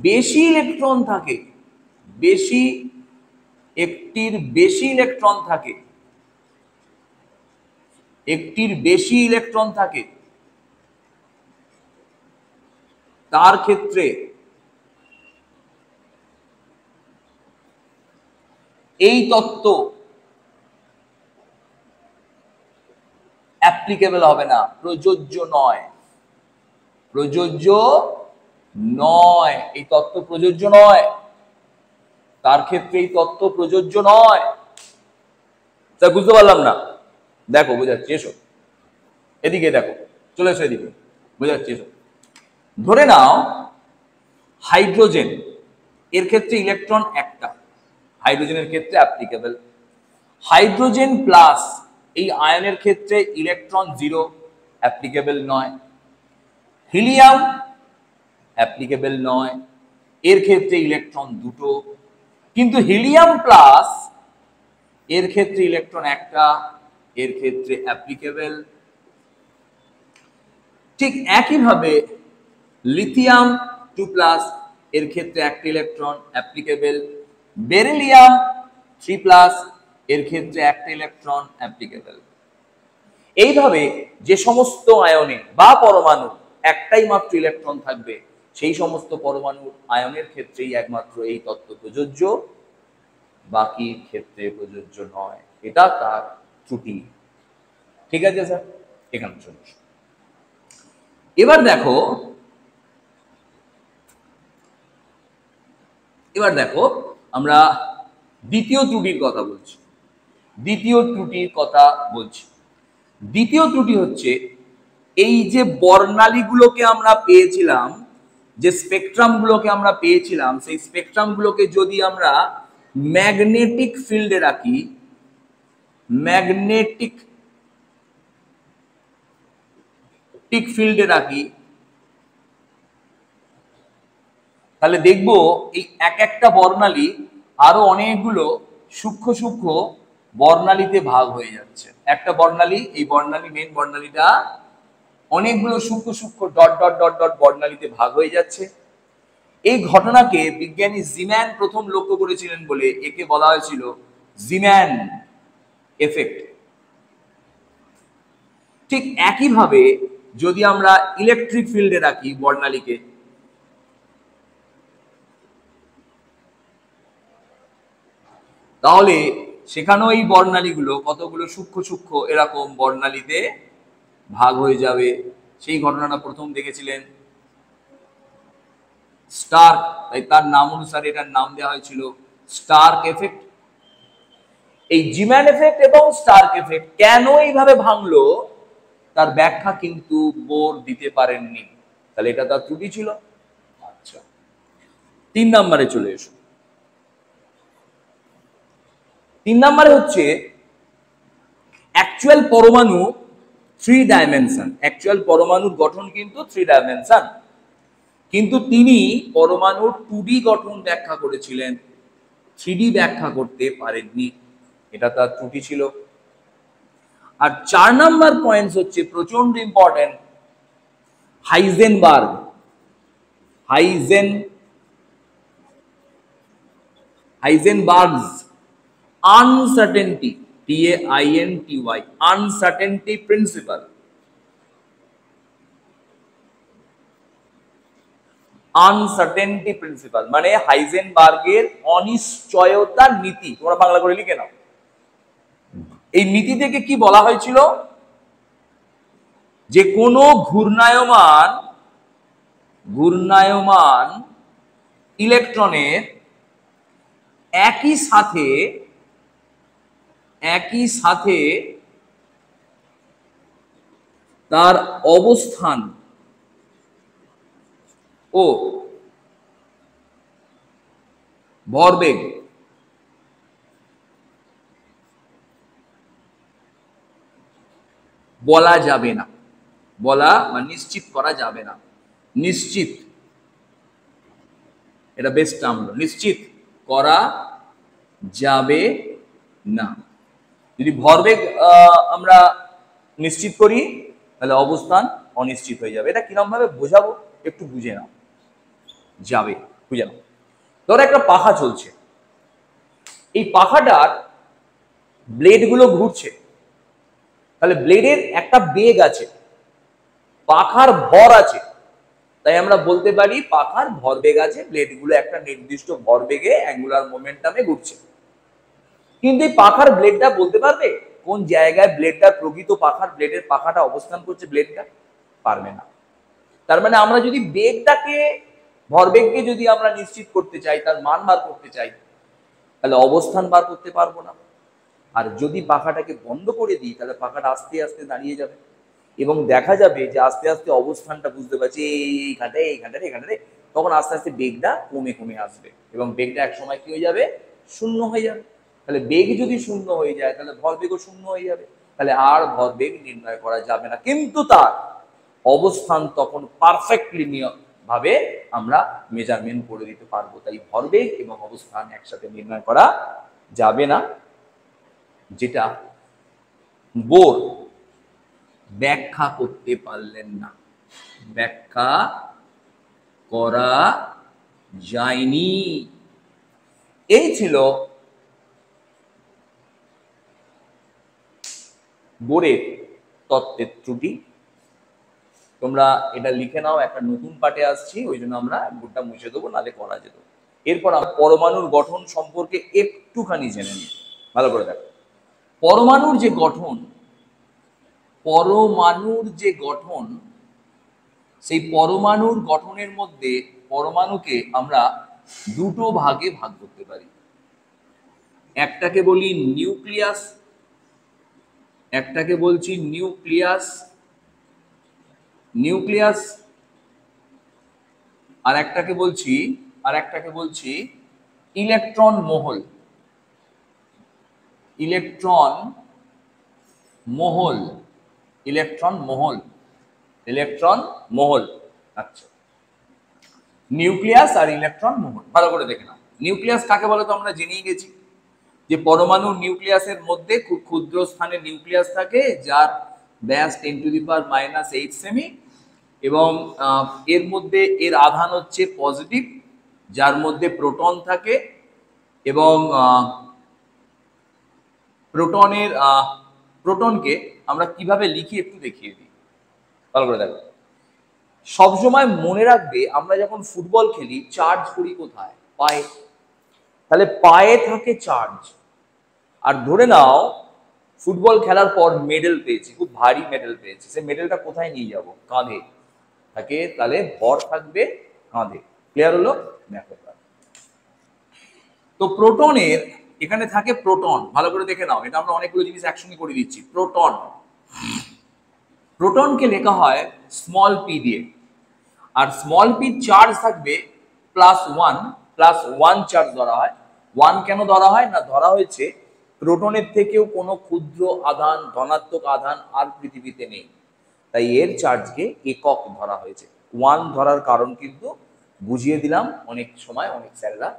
S1: বেশি ইলেকট্রন থাকে, একটির বেশি ইলেকট্রন থাকে, তার ক্ষেত্রে এই তত্ত্ব অ্যাপ্লিকেবল হবে না, প্রযোজ্য নয়। এই তত্ত্ব প্রযোজ্য নয়, তার ক্ষেত্রে এই তত্ত্ব প্রযোজ্য নয়। তা বুঝতে পারলাম না? দেখো বোঝাচ্ছি, এসো এদিকে, দেখো চলে এসো এদিকে, বোঝাচ্ছি এসো। ধরে নাও হাইড্রোজেন, এর ক্ষেত্রে ইলেকট্রন একটা, হাইড্রোজেনের ক্ষেত্রে অ্যাপ্লিকেবল। হাইড্রোজেন প্লাস এই আয়নের ক্ষেত্রে ইলেকট্রন 0, অ্যাপ্লিকেবল নয়। হিলিয়াম অ্যাপ্লিকেবল নয়, এর ক্ষেত্রে ইলেকট্রন 2, কিন্তু হিলিয়াম প্লাস এর ক্ষেত্রে ইলেকট্রন একটা, এর ক্ষেত্রে অ্যাপ্লিকেবল। ঠিক একইভাবে লিথিয়াম 2+, এর ক্ষেত্রে একটা ইলেকট্রন, অ্যাপ্লিকেবল। বেরিলিয়াম 3+, এর ক্ষেত্রে একটা ইলেকট্রন, অ্যাপ্লিকেবল। এইভাবে যে সমস্ত আয়নে বা পরমাণু একটাই মাত্র ইলেকট্রন থাকবে, সেই সমস্ত পরমাণু আয়নের ক্ষেত্রেই একমাত্র এই তত্ত্ব প্রযোজ্য, বাকি ক্ষেত্রে প্রযোজ্য নয়। এটা তার ত্রুটি। ঠিক আছে স্যার, এখানে চলে। এবার আমরা দ্বিতীয় ত্রুটির কথা বলছি। দ্বিতীয় ত্রুটি হচ্ছে এই যে বর্ণালীগুলোকে আমরা পেয়েছিলাম, যে স্পেকট্রামগুলোকে আমরা পেয়েছিলাম, সেই স্পেকট্রামগুলোকে যদি আমরা ম্যাগনেটিক ফিল্ডে রাখি, তাহলে দেখবো এই একটা বর্ণালী আরো অনেকগুলো সূক্ষ্ম বর্ণালীতে ভাগ হয়ে যাচ্ছে। একটা বর্ণালী, এই বর্ণালী, মেন বর্ণালীটা অনেকগুলো সূক্ষ্ম ডট ডট ডট ডট বর্ণালীতে ভাগ হয়ে যাচ্ছে। এই ঘটনাকে বিজ্ঞানী জিম্যান প্রথম লক্ষ্য করেছিলেন বলে একে বলা হয়েছিল জিম্যান এফেক্ট। ঠিক একইভাবে যদি আমরা ইলেকট্রিক ফিল্ডে রাখি বর্ণালীকে, তাহলে সেখানেও এই বর্ণালীগুলো কতগুলো সূক্ষ্ম এরকম বর্ণালীতে ভাগ হয়ে যাবে। সেই ঘটনাটা প্রথম দেখেছিলেন স্টার্ক, তাই তার নাম অনুসারে এটার নাম দেওয়া হয়েছিল স্টার্ক এফেক্ট। এই জিম্যান এফেক্ট এবং স্টার্ক এফেক্ট কেন এইভাবে ভাঙলো তার ব্যাখ্যা কিন্তু বোর দিতে পারেননি, তাহলে এটা তার ত্রুটি ছিল। আচ্ছা, 3 নম্বরে চলে এসো। 3 নম্বরে হচ্ছে অ্যাকচুয়াল পরমাণু 3 ডাইমেনশন। অ্যাকচুয়াল পরমাণুর গঠন কিন্তু 3 ডাইমেনশন, কিন্তু তিনি পরমাণুর 2D গঠন ব্যাখ্যা করেছিলেন, 3D ব্যাখ্যা করতে পারেননি, এটা তার ত্রুটি ছিল। আর 4 নাম্বার পয়েন্টস হচ্ছে প্রচন্ড important, Heisenberg Heisenberg's uncertainty, TAINTY, uncertainty principle. Uncertainty principle মানে হাইজেনবার্গের অনিশ্চয়তা নীতি, তোমরা বাংলা করে লিখে নাও। এই নীতি থেকে কি বলা হয়েছিল, যে কোনো ঘূর্ণায়মান ইলেকট্রনের একই সাথে তার অবস্থান ও ভরবেগ বলা যাবে না, বলা বা নিশ্চিত করা যাবে না। নিশ্চিত, এটা বেস্ট টার্ম হলো, নিশ্চিত করা যাবে না। যদি ভরবেগ আমরা নিশ্চিত করি তাহলে অবস্থান অনিশ্চিত হয়ে যাবে। এটা কিরকম ভাবে বোঝাবো একটু বুঝে নাও, যাবে বুঝে নাও। ধরো একটা পাখা চলছে, এই পাখাটার ব্লেড গুলো ঘুরছে, তাহলে ব্লেডের একটা বেগ আছে, পাখার ভর আছে, তাই আমরা বলতে পারি পাখার ভরবেগ আছে, ব্লেড গুলো একটা নির্দিষ্ট ভরবেগে অ্যাঙ্গুলার মোমেন্টামে ঘুরছে। কিন্তু এই পাখার ব্লেডটা বলতে পারবে কোন জায়গায় ব্লেডটা প্রকৃত পাখার ব্লেডের পাখাটা অবস্থান করছে? ব্লেডটা পারবে না। তার মানে আমরা যদি বেগটাকে, ভরবেগকে যদি আমরা নিশ্চিত করতে চাই, তার মান বার করতে চাই, তাহলে অবস্থান বার করতে পারবো না। আর যদি পাখাটাকে বন্ধ করে দিই তাহলে পাখাটা আস্তে আস্তে দাঁড়িয়ে যাবে এবং দেখা যাবে যে আস্তে আস্তে অবস্থানটা বুঝতে পারছি এইখানটারে, তখন আস্তে আস্তে বেগটা কমে কমে আসবে এবং বেগটা এক সময় কি হয়ে যাবে? শূন্য হয়ে যাবে। তাহলে বেগ যদি শূন্য হয়ে যায় তাহলে ভরবেগও শূন্য হয়ে যাবে, তাহলে আর ভরবেগ নির্ণয় করা যাবে না, কিন্তু তার অবস্থান তখন পারফেক্টলি ভাবে আমরা মেজারমেন্ট করে দিতে পারবো। তাই ভরবেগ এবং অবস্থান একসাথে নির্ণয় করা যাবে না, যেটা বোর ব্যাখ্যা করতে পারলেন না, ব্যাখ্যা করা যায়নি। এই ছিল বোরের তত্ত্বের ত্রুটি। তোমরা এটা লিখে নাও, একটা নতুন পাঠে আসছি, ওই জন্য আমরা বোর্ডটা মুছে দেবো, নাহলে করা যেত। এরপর আমরা পরমাণুর গঠন সম্পর্কে একটুখানি জেনে নিই, ভালো করে দেখো। পরমাণুর যে গঠন, সেই পরমাণুর গঠনের মধ্যে পরমাণুকে আমরা দুটো ভাগে ভাগ করতে পারি। একটাকে বলি নিউক্লিয়াস, একটাকে বলছি নিউক্লিয়াস, আর একটাকে বলছি ইলেকট্রন মহল। ইলেকট্রন মহল। আচ্ছা, নিউক্লিয়াস আর ইলেকট্রন মহল ভালো করে দেখে নাও। নিউক্লিয়াস কাকে বলে তো আমরা জেনেই গেছি, যে পরমাণুর নিউক্লিয়াসের মধ্যে খুব ক্ষুদ্র স্থানে নিউক্লিয়াস থাকে, যার ব্যাস 10⁻⁸ সেমি, এবং এর মধ্যে এর আধান হচ্ছে পজিটিভ, যার মধ্যে প্রোটন থাকে, এবং প্রোটনকে আমরা কিভাবে লিখি একটু দেখিয়ে দিই, ভালো করে দেখো। সবসময় মনে রাখবে, আমরা যখন ফুটবল খেলি চার্জ করি কোথায়? পায়ে। তাহলে পায়ে থাকে চার্জ। আর ধরে নাও ফুটবল খেলার পর মেডেল পেয়েছি, খুব ভারী মেডেল পেয়েছি, সেই মেডেলটা কোথায় নিয়ে যাব? কাঁধে থাকে, তাহলে ভর থাকবে কাঁধে। ক্লিয়ার হলো? দেখো, তো প্রোটনের এখানে থাকে প্রোটন, ভালো করে দেখে নাও, এটা আমরা অনেকগুলো জিনিস একসঙ্গে করে দিচ্ছি। প্রোটনকে লেখা হয় স্মল পি দিয়ে, আর স্মল পি চার্জ থাকবে +1 চার্জ ধরা হয়। 1 কেন ধরা হয় না? ধরা হয়েছে প্রোটনের থেকেও কোনো ক্ষুদ্র আধান, ধনাত্মক আধান আর পৃথিবীতে নেই, তাই এর চার্জকে একক ধরা হয়েছে। 1 ধরার কারণ কিন্তু বুঝিয়ে দিলাম। অনেক সময় অনেক স্যাররা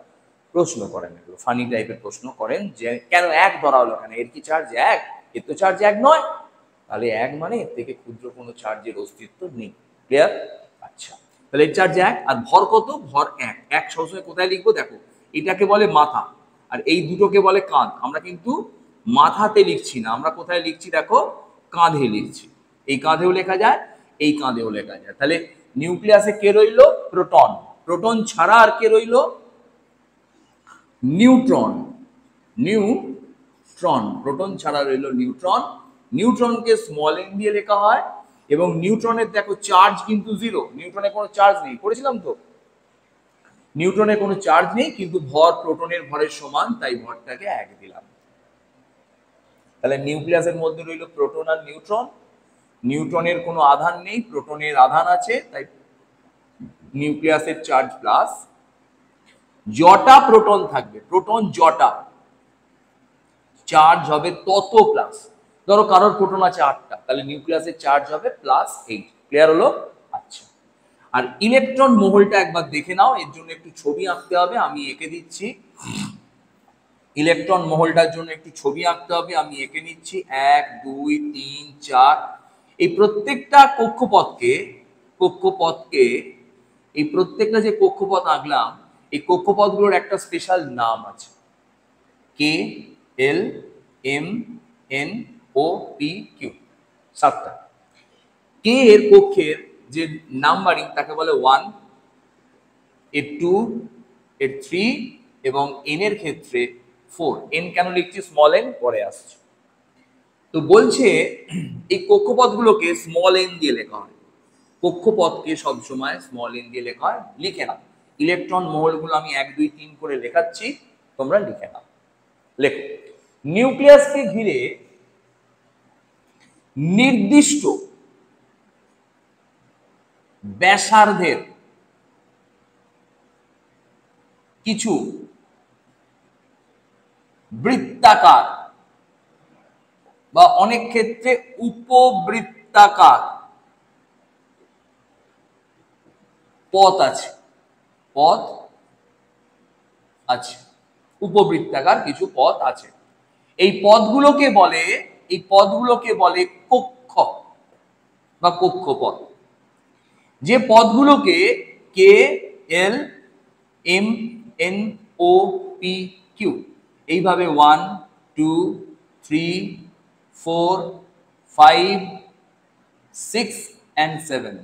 S1: প্রশ্ন করেন, এগুলো ফানি টাইপের প্রশ্ন করেন, যে কেন 1 ধরা হলো, কেন এর কি চার্জ 1? এর তো চার্জ 1 নয়। তাহলে 1 মানে এর থেকে ক্ষুদ্র কোনো চার্জের অস্তিত্ব নেই। ক্লিয়ার? আচ্ছা, তাহলে এর চার্জ 1 আর ভর কত? ভর 1। 1 সবসময় কোথায় লিখবো দেখো, এটাকে বলে মাথা আর এই দুটোকে বলে কাঁধ। আমরা কিন্তু মাথাতে লিখছি না, আমরা কোথায় লিখছি দেখো, কাঁধে লিখছি। এই কাঁধেও লেখা যায়, এই কাঁধেও লেখা যায়। তাহলে নিউক্লিয়াসে কে রইলো? প্রোটন। প্রোটন ছাড়া আর কে রইলো? নিউট্রন। নিউট্রন, প্রোটন ছাড়া রইলো নিউট্রন। নিউট্রনকে স্মল এন দিয়ে লেখা হয় এবং নিউট্রনের দেখো চার্জ কিন্তু 0, নিউট্রনের কোনো চার্জ নেই, পড়েছিলাম তো। নিউট্রনের কোনো চার্জ নেই কিন্তু ভর প্রোটনের ভরের সমান, তাই ভরটাকে 1 দিলাম। তাহলে নিউক্লিয়াসের মধ্যে রইল প্রোটন আর নিউট্রন। নিউট্রনের কোনো আধান নেই, প্রোটনের আধান আছে, তাই নিউক্লিয়াসের চার্জ প্লাস। যটা প্রোটন থাকবে, প্রোটন যটা, চার্জ হবে তত প্লাস। ধরো কারোর প্রোটন আছে 8টা, তাহলে নিউক্লিয়াসের চার্জ হবে +8। ক্লিয়ার হলো? আচ্ছা, আর ইলেকট্রন মহলটা একবার দেখে নাও, এর জন্য একটু ছবি আঁকতে হবে, আমি এঁকে দিচ্ছি। ইলেকট্রন মহলটার জন্য একটু ছবি আঁকতে হবে, আমি এঁকে নিচ্ছি। 1 2 3 4, এই প্রত্যেকটা কক্ষপথকে এই প্রত্যেকটা যে কক্ষপথ আঁকলাম, এই কক্ষপথগুলোর একটা স্পেশাল নাম আছে, K L M N O P Q, 7টা। কে এর কক্ষের যে নাম্বারিং তাকে বলে 1, এর 2, এর 3 এবং এন এর ক্ষেত্রে 4। এন কেন লিখছি? স্মল এন, পরে আসছে। তো বলছে এই কক্ষপথগুলোকে স্মল এন দিয়ে লেখা হয়। কক্ষপথকে সবসময় স্মল এন দিয়ে লেখা হয়, লিখে নাও। ইলেকট্রন মহলগুলো আমি 1 2 3 করে লেখাচ্ছি, তোমরা লিখে নাও। লেখো, নিউক্লিয়াসকে ঘিরে নির্দিষ্ট ব্যাসার্ধের কিছু বৃত্তাকার বা অনেক ক্ষেত্রে উপবৃত্তাকার পথ আছে। পথ আছে, উপবৃত্তাকার কিছু পথ আছে। এই পথগুলোকে বলে কক্ষ বা কক্ষপথ। যে পথগুলোকে K L M N O P Q এইভাবে 1 2 3 4 5 6 and 7,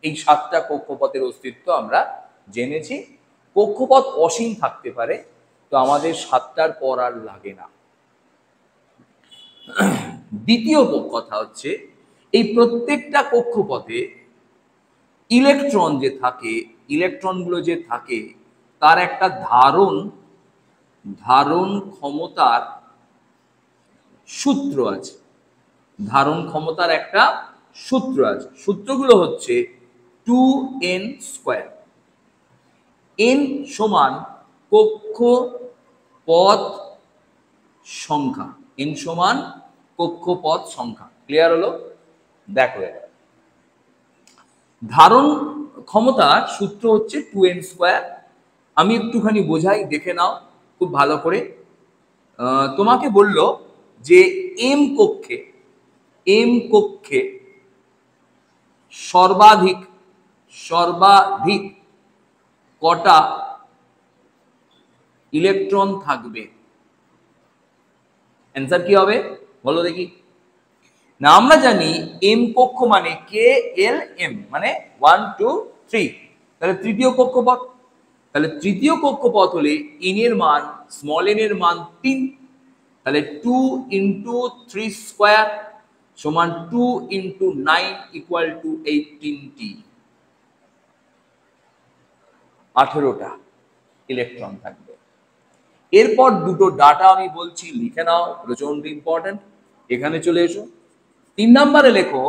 S1: এই 7টা কক্ষপথের অস্তিত্ব আমরা জেনেছি। কক্ষপথ অসীম থাকতে পারে, তো আমাদের 7টার পর আর লাগে না। দ্বিতীয় কথা হচ্ছে, এই প্রত্যেকটা কক্ষপথে ইলেকট্রনগুলো যে থাকে তার একটা ধারণ ক্ষমতার সূত্র আছে। ধারণ ক্ষমতার একটা সূত্র আছে। সূত্রগুলো হচ্ছে 2n²। n সমান কক্ষপথ সংখ্যা, n সমান কক্ষপথ সংখ্যা। ক্লিয়ার হলো? দেখো, ধারণ ক্ষমতার সূত্র হচ্ছে 2n²। আমি একটুখানি বোঝাই, দেখে নাও খুব ভালো করে। তোমাকে বলল যে এম কক্ষে সর্বাধিক কটা ইলেকট্রন থাকবে? অ্যান্সার কি হবে বলো দেখি। না, আমরা জানি এম কক্ষ মানে কে এল এম মানে 1 2 3, তাহলে তৃতীয় কক্ষপথ। তাহলে তৃতীয় কক্ষপথ হলে এন এর মান, স্মল এন এর মান 3, তাহলে 2 × 3² সমান 2 × 9 = 18t, 18টা ইলেকট্রন থাকবে। এরপর দুটো ডাটা আমি বলছি, লিখে নাও, প্রচন্ড ইম্পর্টেন্ট। এখানে চলে এসো, 3 নম্বরে লেখো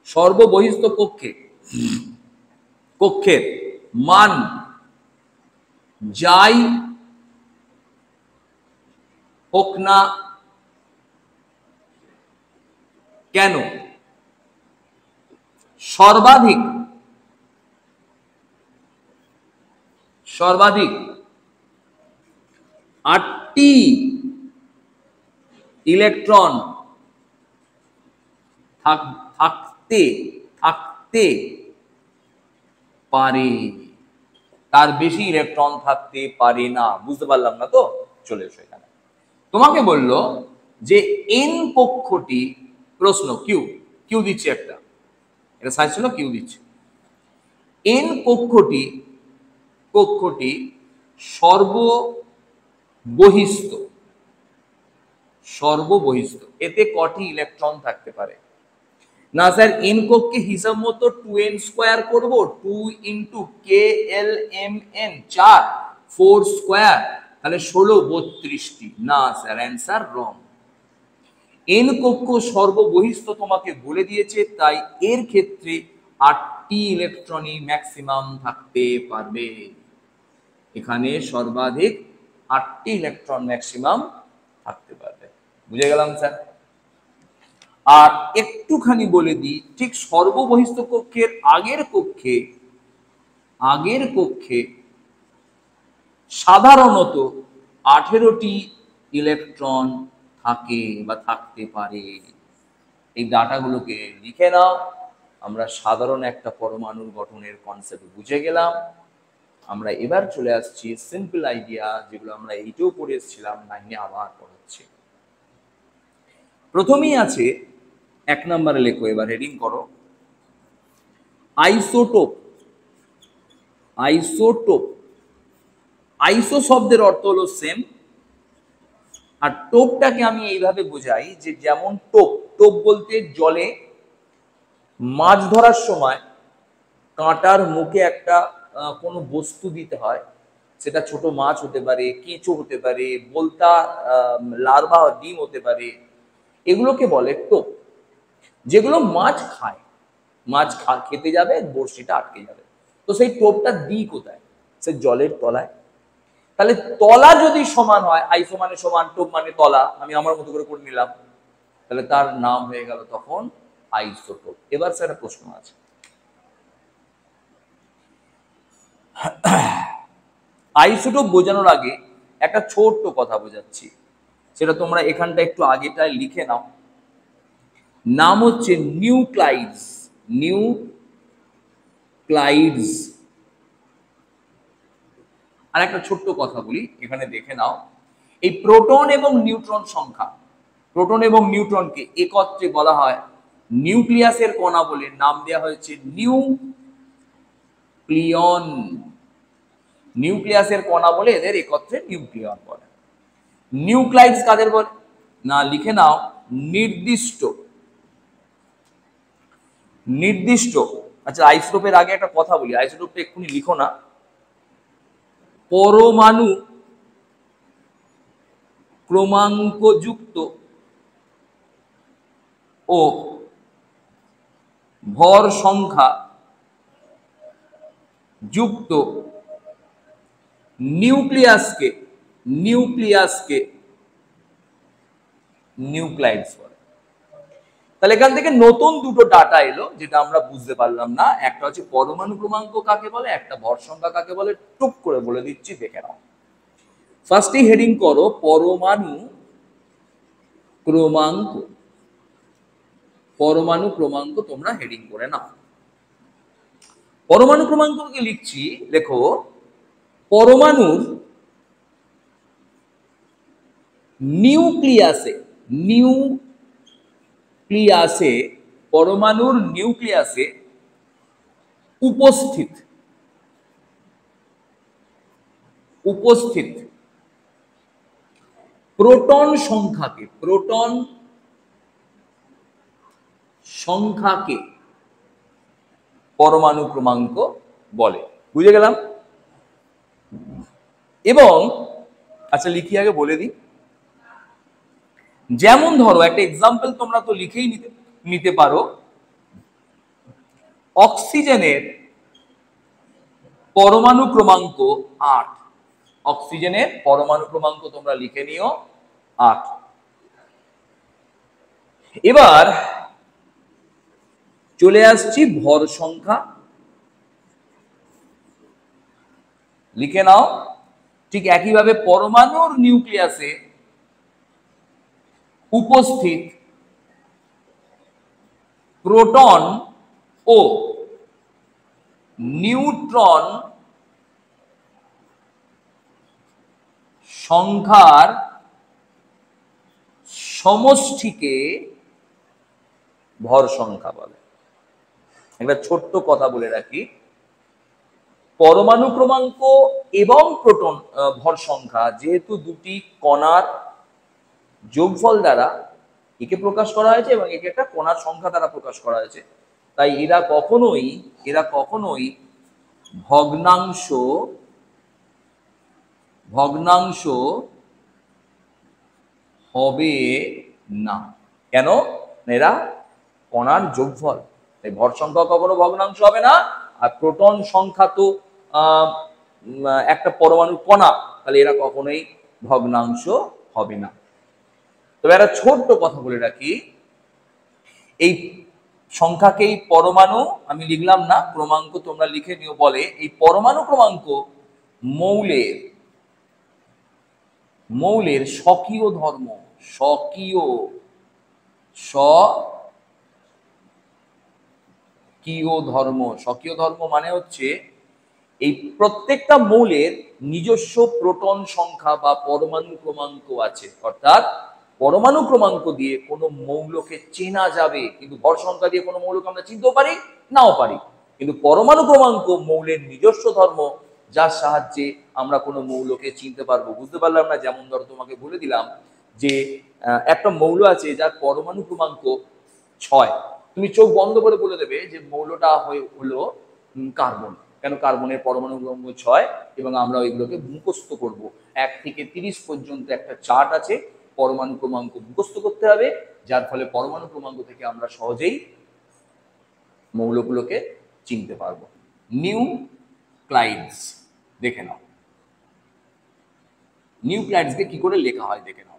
S1: সর্ববহিস্থ কক্ষের মান যাই হোক না কেন সর্বাধিক সর্বাধিক 8টি ইলেকট্রন থাকতে পারে, তার বেশি ইলেকট্রন থাকতে পারে না। বুঝতে পারলাম না তো? চলে এসো এখানে। তোমাকে বললো যে এন কক্ষটি, প্রশ্ন কিউ, কিউ দিচ্ছে একটা, এটা সাইজ ছিল, কিউ দিচ্ছে। এন কক্ষটি সর্ববহিস্থ, এতে কটি ইলেকট্রন থাকতে পারে? না স্যার, এন কক্ষকে হিসাব মতো 2n² করবো, 2 ইন্টু KLMN 4, 4², তাহলে 16, 32টি। না স্যার, অ্যান্সার রং। এন কক্ষ সর্ববহিস্থ তোমাকে বলে দিয়েছে, তাই এর ক্ষেত্রে 8টি ইলেকট্রনই ম্যাক্সিমাম থাকতে পারবে। এখানে সর্বাধিক 8টি ইলেকট্রন ম্যাক্সিমাম থাকতে পারবে। বুঝে গেলাম স্যার? আর একটুখানি বলে দিই, ঠিক সর্ববহিস্থ কক্ষের আগের কক্ষে সাধারণত 18টি ইলেকট্রন থাকে বা থাকতে পারে। এই ডাটাগুলোকে লিখে নাও। আমরা সাধারণ একটা পরমাণুর গঠনের কনসেপ্ট বুঝে গেলাম। আমরা এবার চলে আসছি সিম্পল আইডিয়া, যেগুলো আমরা এইটাও পড়ে এসেছিলাম, 9-এ আবার পড়াচ্ছি। প্রথমেই আছে 1 নম্বরে, লেখো, এবার হেডিং করো আইসোটোপ। আইসো শব্দের অর্থ হলো সেম, আর টোপটাকে আমি এইভাবে বোঝাই যে যেমন টোপ বলতে জলে মাছ ধরার সময় কাঁটার মুখে একটা কোনো বস্তু দিতে হয়, সেটা ছোট মাছ হতে পারে, কেঁচো হতে পারে, বোলতা লার্ভা ডিম হতে পারে, এগুলোকে বলে টোপ। যেগুলো মাছ খায়, খেতে যাবে, বড়শিটা আটকে যাবে, তো সেই টোপটা দিই কোথায়? সে জলের তলায়। তাহলে তলা যদি সমান হয়, আইসো মানে সমান, টোপ মানে তলা, আমি আমার মতো করে নিলাম, তাহলে তার নাম হয়ে গেল তখন আইসোটোপ। এবার স্যার একটা প্রশ্ন আছে, আইসোটোপ বোঝানোর আগে একটা ছোট্ট কথা বোঝাচ্ছি, সেটা তোমরা এখানটা একটু আগেটায় লিখে নাও। নাম হচ্ছে নিউক্লাইডস। আর একটা ছোট্ট কথা বলি, এখানে দেখে নাও, এই প্রোটন এবং নিউট্রন সংখ্যা, প্রোটন এবং নিউট্রনকে একত্রে বলা হয় নিউক্লিয়াসের কণা বলে, নাম দেওয়া হয়েছে নিউক্লিয়ন। নিউক্লিয়াসের কণা বলে এদের একত্রে নিউক্লিয়ন বলে। নিউক্লাইডস কাদের বলে? না, লিখে নাও, নির্দিষ্ট। আচ্ছা, আইসোটোপের আগে একটা কথা বলি, আইসোটোপটা এক্ষুনি লিখো না। পরমাণু ক্রমাঙ্কযুক্ত ও ভর সংখ্যা যুক্ত নিউক্লিয়াসকে নিউক্লাইডস বলে। তাহলে এখান থেকে নতুন দুটো ডাটা এলো, যেটা আমরা বুঝতে পারলাম না। একটা হচ্ছে পরমাণু ক্রমাঙ্ক কাকে বলে, একটা ভর সংখ্যা কাকে বলে, টুক করে বলে দিচ্ছি, দেখে নাও। ফার্স্টে হেডিং করো পরমাণু ক্রমাঙ্ক, তোমরা হেডিং করে নাও। পরমাণু ক্রমাঙ্ককে লিখছি, লেখো পরমাণুর নিউক্লিয়াসে উপস্থিত প্রোটন সংখ্যাকে পরমাণু ক্রমাঙ্ক বলে। বুঝে গেলাম? এবং আচ্ছা, লিখি আগে বলে দিই। যেমন ধরো, একটা এক্সাম্পল তোমরা তো লিখেই নিতে পারো। অক্সিজেনের পরমাণু ক্রমাঙ্ক 8। অক্সিজেনের পরমাণু ক্রমাঙ্ক তোমরা লিখে নিও 8। এবার চলে আসছি ভর সংখ্যা। লিখে নাও। ঠিক একইভাবে পরমাণুর নিউক্লিয়াসে উপস্থিত প্রোটন ও নিউট্রন সংখ্যার সমষ্টিকে ভর সংখ্যা বলে। একটা ছোট্ট কথা বলে রাখি, পরমাণু ক্রমাঙ্ক এবং প্রোটন ভর সংখ্যা যেহেতু দুটি কণার যোগফল দ্বারা একে প্রকাশ করা হয়েছে এবং একে একটা কণার সংখ্যা দ্বারা প্রকাশ করা হয়েছে, তাই এরা কখনোই ভগ্নাংশ ভগ্নাংশ হবে না। কেন? এরা কণার যোগফল, তাই ভর সংখ্যা কখনো ভগ্নাংশ হবে না। আর প্রোটন সংখ্যা তো একটা পরমাণুর কণা, তাহলে এরা কখনোই ভগ্নাংশ হবে না। তবে একটা ছোট্ট কথা বলে রাখি, এই সংখ্যাকেই পরমাণু আমি লিখলাম না, ক্রমাঙ্ক তোমরা লিখে নিও। বলে এই পরমাণু ক্রমাঙ্ক মৌলের স্বকীয় ধর্ম, স্বকীয় ধর্ম মানে হচ্ছে এই প্রত্যেকটা মৌলের নিজস্ব প্রোটন সংখ্যা বা পরমাণু ক্রমাঙ্ক আছে। অর্থাৎ পরমাণু ক্রমাঙ্ক দিয়ে কোনো মৌলকে চেনা যাবে, কিন্তু ভর সংখ্যা দিয়ে কোনো মৌলকে আমরা চিনতেও পারি, নাও পারি। কিন্তু পরমাণু ক্রমাঙ্ক মৌলের নিজস্ব ধর্ম, যার সাহায্যে আমরা কোনো মৌলকে চিনতে পারবো। বুঝতে পারলাম না? যেমন ধরো তোমাকে বলে দিলাম যে একটা মৌল আছে যার পরমাণু ক্রমাঙ্ক 6, তুমি চোখ বন্ধ করে বলে দেবে যে মৌলটা হলো কার্বন। কেন? কার্বনের পরমাণু ক্রমাঙ্ক 6 এবং আমরা ওইগুলোকে মুখস্থ করব। 1 থেকে 30 পর্যন্ত একটা চার্ট আছে, পরমাণু ক্রমাঙ্ক মুখস্থ করতে হবে, যার ফলে পরমাণু ক্রমাঙ্ক থেকে আমরা সহজেই মৌলগুলোকে চিনতে পারবো। নিউক্লাইডস দেখে নাও, নিউক্লাইডসকে কি করে লেখা হয় দেখে নাও।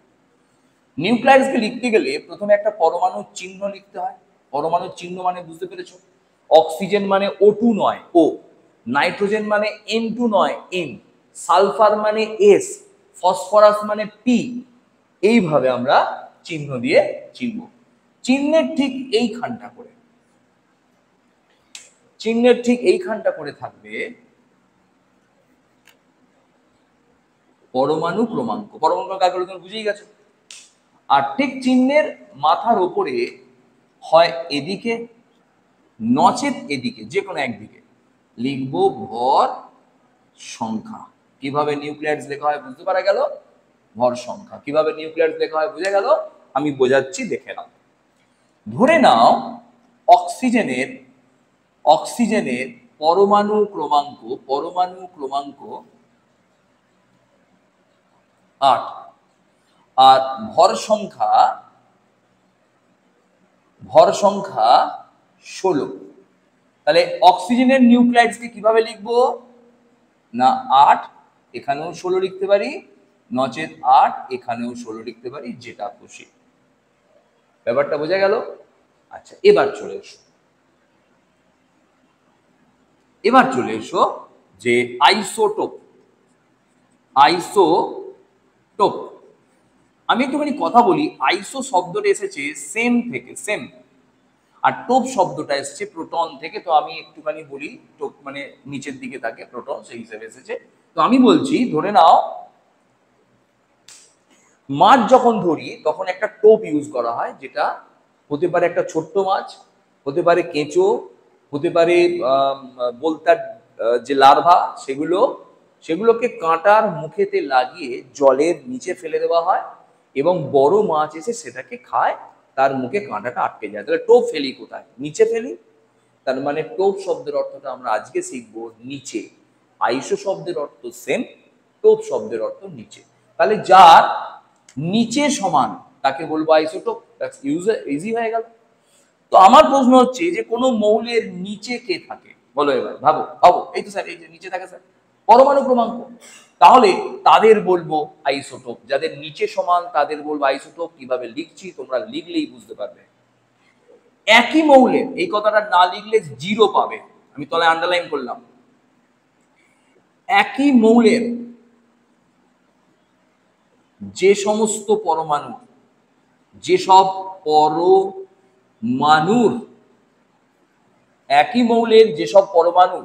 S1: নিউক্লাইডসকে লিখতে গেলে প্রথমে একটা পরমাণুর চিহ্ন লিখতে হয়। পরমাণুর চিহ্ন মানে বুঝতে পেরেছো? অক্সিজেন মানে O2 নয় O, নাইট্রোজেন মানে N2 নয় N, সালফার মানে S, ফসফরাস মানে P। এইভাবে আমরা চিহ্ন দিয়ে চিনব। চিহ্নের ঠিক এইখানটা করে থাকবে পরমাণু ক্রমাঙ্ক। পরমাণু ক্রমাঙ্ক কাকে বলে তুমি বুঝেই গেছো। আর ঠিক চিহ্নের মাথার উপরে হয় এদিকে নচেত এদিকে, যে কোনো একদিকে লিখবো ভর সংখ্যা। কিভাবে নিউক্লিয়াইডস লেখা হয় বুঝতে পারা গেল? ভর সংখ্যা। কিভাবে নিউক্লিয়াইডস লেখা হয় বুঝে গেল? আমি বোঝাচ্ছি, দেখে নাও। ধরে নাও অক্সিজেনের পরমাণু ক্রমাঙ্ক 8 আর ভর সংখ্যা 16। তাহলে অক্সিজেনের নিউক্লাইডসকে কিভাবে লিখবো? না 8 এখানেও 16 লিখতে পারি, নচেত 8 এখানেও 16 লিখতে পারি, যেটা খুশি। ব্যাপারটা বোঝা গেল? আচ্ছা, এবার চলে এসো যে আইসোটোপ। আমি একটুখানি কথা বলি। আইসো শব্দটা এসেছে সেম থেকে, সেম, আর টোপ শব্দটা এসেছে প্রোটন থেকে। তো আমি একটুখানি বলি, টোপ মানে নিচের দিকে থাকে, প্রোটন সেই হিসেবে এসেছে। তো আমি বলছি, ধরে নাও মাছ যখন ধরি তখন একটা টোপ ইউজ করা হয়, যেটা হতে পারে একটা ছোট্ট মাছ, হতে পারে কেঁচো, হতে পারে বোলতার যে লার্ভা, সেগুলোকে কাঁটার মুখেতে লাগিয়ে জলের নিচে ফেলে দেওয়া হয় এবং বড় মাছ এসে সেটাকে খায়, তার মুখে কাঁটাটা আটকে যায়। তাহলে টোপ ফেলি কোথায়? নিচে ফেলি। তার মানে টোপ শব্দের অর্থটা আমরা আজকে শিখবো নিচে। আইসো শব্দের অর্থ সেম, টোপ শব্দের অর্থ নিচে। তাহলে যার নিচে সমান তাকে বলবো আইসোটোপ। ইজি হয়ে গেল। তো আমার প্রশ্ন হচ্ছে যে কোনো মৌলের নিচে কে থাকে বলো এবার, ভাবো। এই তো স্যার, এই যে নিচে থাকে স্যার পরমাণু ক্রমাঙ্ক। তাহলে তাদের বলবো আইসোটোপ। যাদের নিচে সমান তাদের বলবো আইসোটোপ। কিভাবে লিখছি তোমরা লিখলেই বুঝতে পারবে। একই মৌলের, এই কথাটা না লিখলে 0 পাবে, আমি তলায় আন্ডারলাইন করলাম। একই মৌলের যে সমস্ত পরমাণু, যেসব পরমাণুর, একই মৌলের যেসব পরমাণু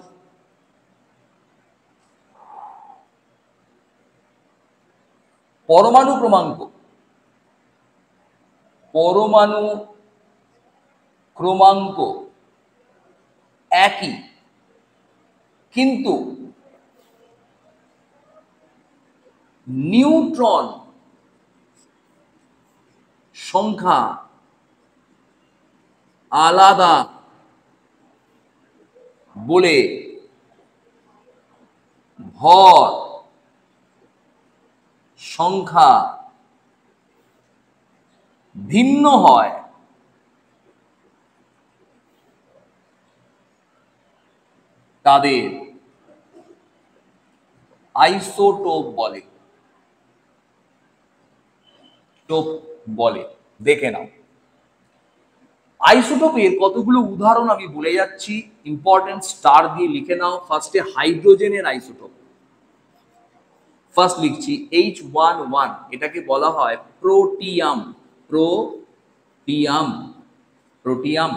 S1: পরমাণু ক্রমাঙ্ক, পরমাণু ক্রমাঙ্ক একই, কিন্তু নিউট্রন সংখ্যা আলাদা বলে ভর সংখ্যা ভিন্ন হয়, তাদের আইসোটোপ বলে। টোপ বলে। দেখে নাও, আইসোটোপের কতগুলো উদাহরণ আমি বলে যাচ্ছি, ইম্পর্টেন্ট স্টার দিয়ে লিখে নাও। ফার্স্টে হাইড্রোজেনের আইসোটোপ, ফার্স্ট লিখছি H11, এটাকে বলা হয় প্রোটিয়াম। Protium, protium.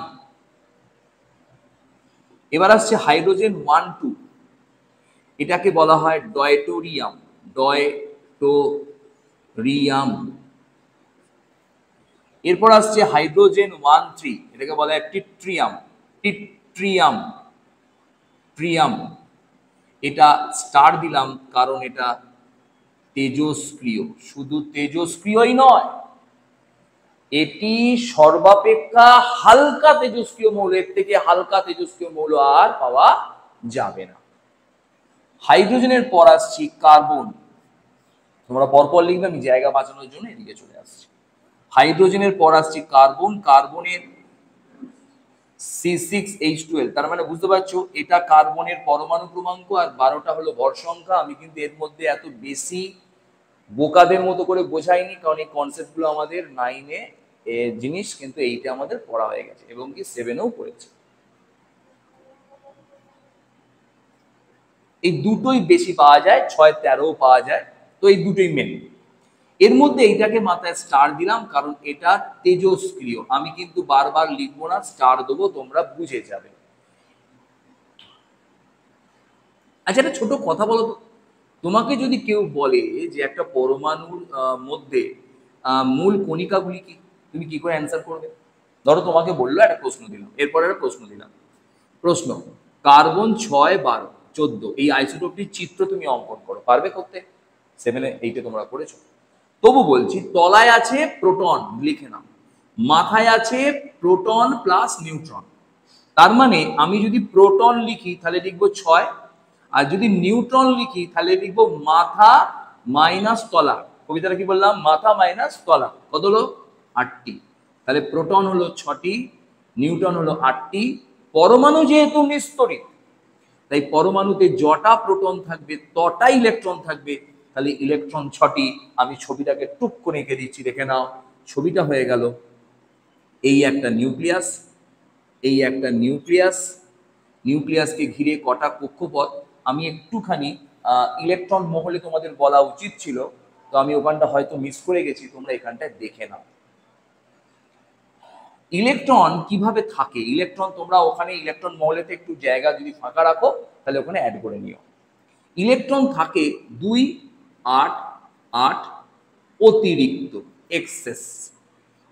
S1: এবার আসছে হাইড্রোজেন 12, এটাকে বলা হয় ডয়টোরিয়াম। ডয়টোরিয়াম। এরপর আসছে হাইড্রোজেন 13, এটাকে বলা হয় টিট্রিয়াম। টিট্রিয়াম, ট্রিয়াম। এটা স্টার দিলাম কারণ এটা তেজস্ক্রিয়। শুধু তেজস্ক্রিয়ই নয়, এটি সর্বাপেক্ষা হালকা তেজস্ক্রিয় মৌল। এর থেকে হালকা তেজস্ক্রিয় মৌল আর পাওয়া যাবে না। হাইড্রোজেনের পর আসছি কার্বন। তোমরা পরপর লিখবে, আমি জায়গা বাঁচানোর জন্য এদিকে চলে আসছি। হাইড্রোজেনের পর আসছি কার্বন। কার্বনের C6H12, তার মানে বুঝতে পারছো এটা কার্বনের পরমাণু ক্রমাঙ্ক, আর 12টা হলো ভর সংখ্যা। আমি কিন্তু এর মধ্যে এত বেশি বোকাদের মতো করে বোঝাইনি, কারণ এই কনসেপ্টগুলো আমাদের 9-এ জিনিস, কিন্তু এইটা আমাদের পড়া হয়ে গেছে এবং কি 7-এও পড়েছে। এই দুটোই বেশি পাওয়া যায়, 6-13ও পাওয়া যায়, তো এই দুটোই মেন। এর মধ্যে এইটাকে মাথায় স্টার দিলাম কারণ এটা তেজস্ক্রিয়। আমি কিন্তু বারবার লিখবো না, স্টার দেবো, তোমরা বুঝে যাবে। আচ্ছা, একটা ছোট কথা বলো তো, তোমাকে যদি কেউ বলে যে একটা পরমাণুর মধ্যে মূল কণিকাগুলি কি, তুমি কি করে অ্যান্সার করবে? ধরো তোমাকে বললো, একটা প্রশ্ন দিলাম, এরপরে একটা প্রশ্ন দিলাম। প্রশ্ন, কার্বন 6, 12, 14, এই আইসোটোপটির চিত্র তুমি অঙ্কন করো। পারবে করতে? 7-এ 8-এ তোমরা করেছো। তবু বলছি, তলায় আছে প্রোটন, লিখে নাও। মাথায় আছে প্রোটন প্লাস নিউট্রন। তার মানে আমি যদি প্রোটন লিখি তাহলে লিখবো 6, আর যদি নিউট্রন লিখি তাহলে লিখবো মাথা মাইনাস তলা। কবিতাটা কি বললাম? মাথা মাইনাস তলা। কত হলো? 8টি। তাহলে প্রোটন হলো 6টি, নিউট্রন হলো 8টি। পরমাণু যেহেতু নিস্তড়িত, তাই পরমাণুতে যটা প্রোটন থাকবে তটা ইলেকট্রন থাকবে। তাহলে ইলেকট্রন 6টি। আমি ছবিটাকে টুক করে এঁকে দিচ্ছি, দেখে নাও। ছবিটা হয়ে গেল, এই একটা নিউক্লিয়াস, এই একটা নিউক্লিয়াস, নিউক্লিয়াসকে ঘিরে কটা কক্ষপথ। আমি একটুখানি ইলেকট্রন মহলে তোমাদের বলা উচিত ছিল, তো আমি ওখানটা হয়তো মিস করে গেছি, তোমরা এখানটায় দেখে নাও। ইলেকট্রন কিভাবে থাকে, ইলেকট্রন তোমরা ওখানে ইলেকট্রন মহলেতে একটু জায়গা যদি ফাঁকা রাখো তাহলে ওখানে অ্যাড করে নিও। ইলেকট্রন থাকে 2, 8, 8 অতিরিক্ত, এক্সেস।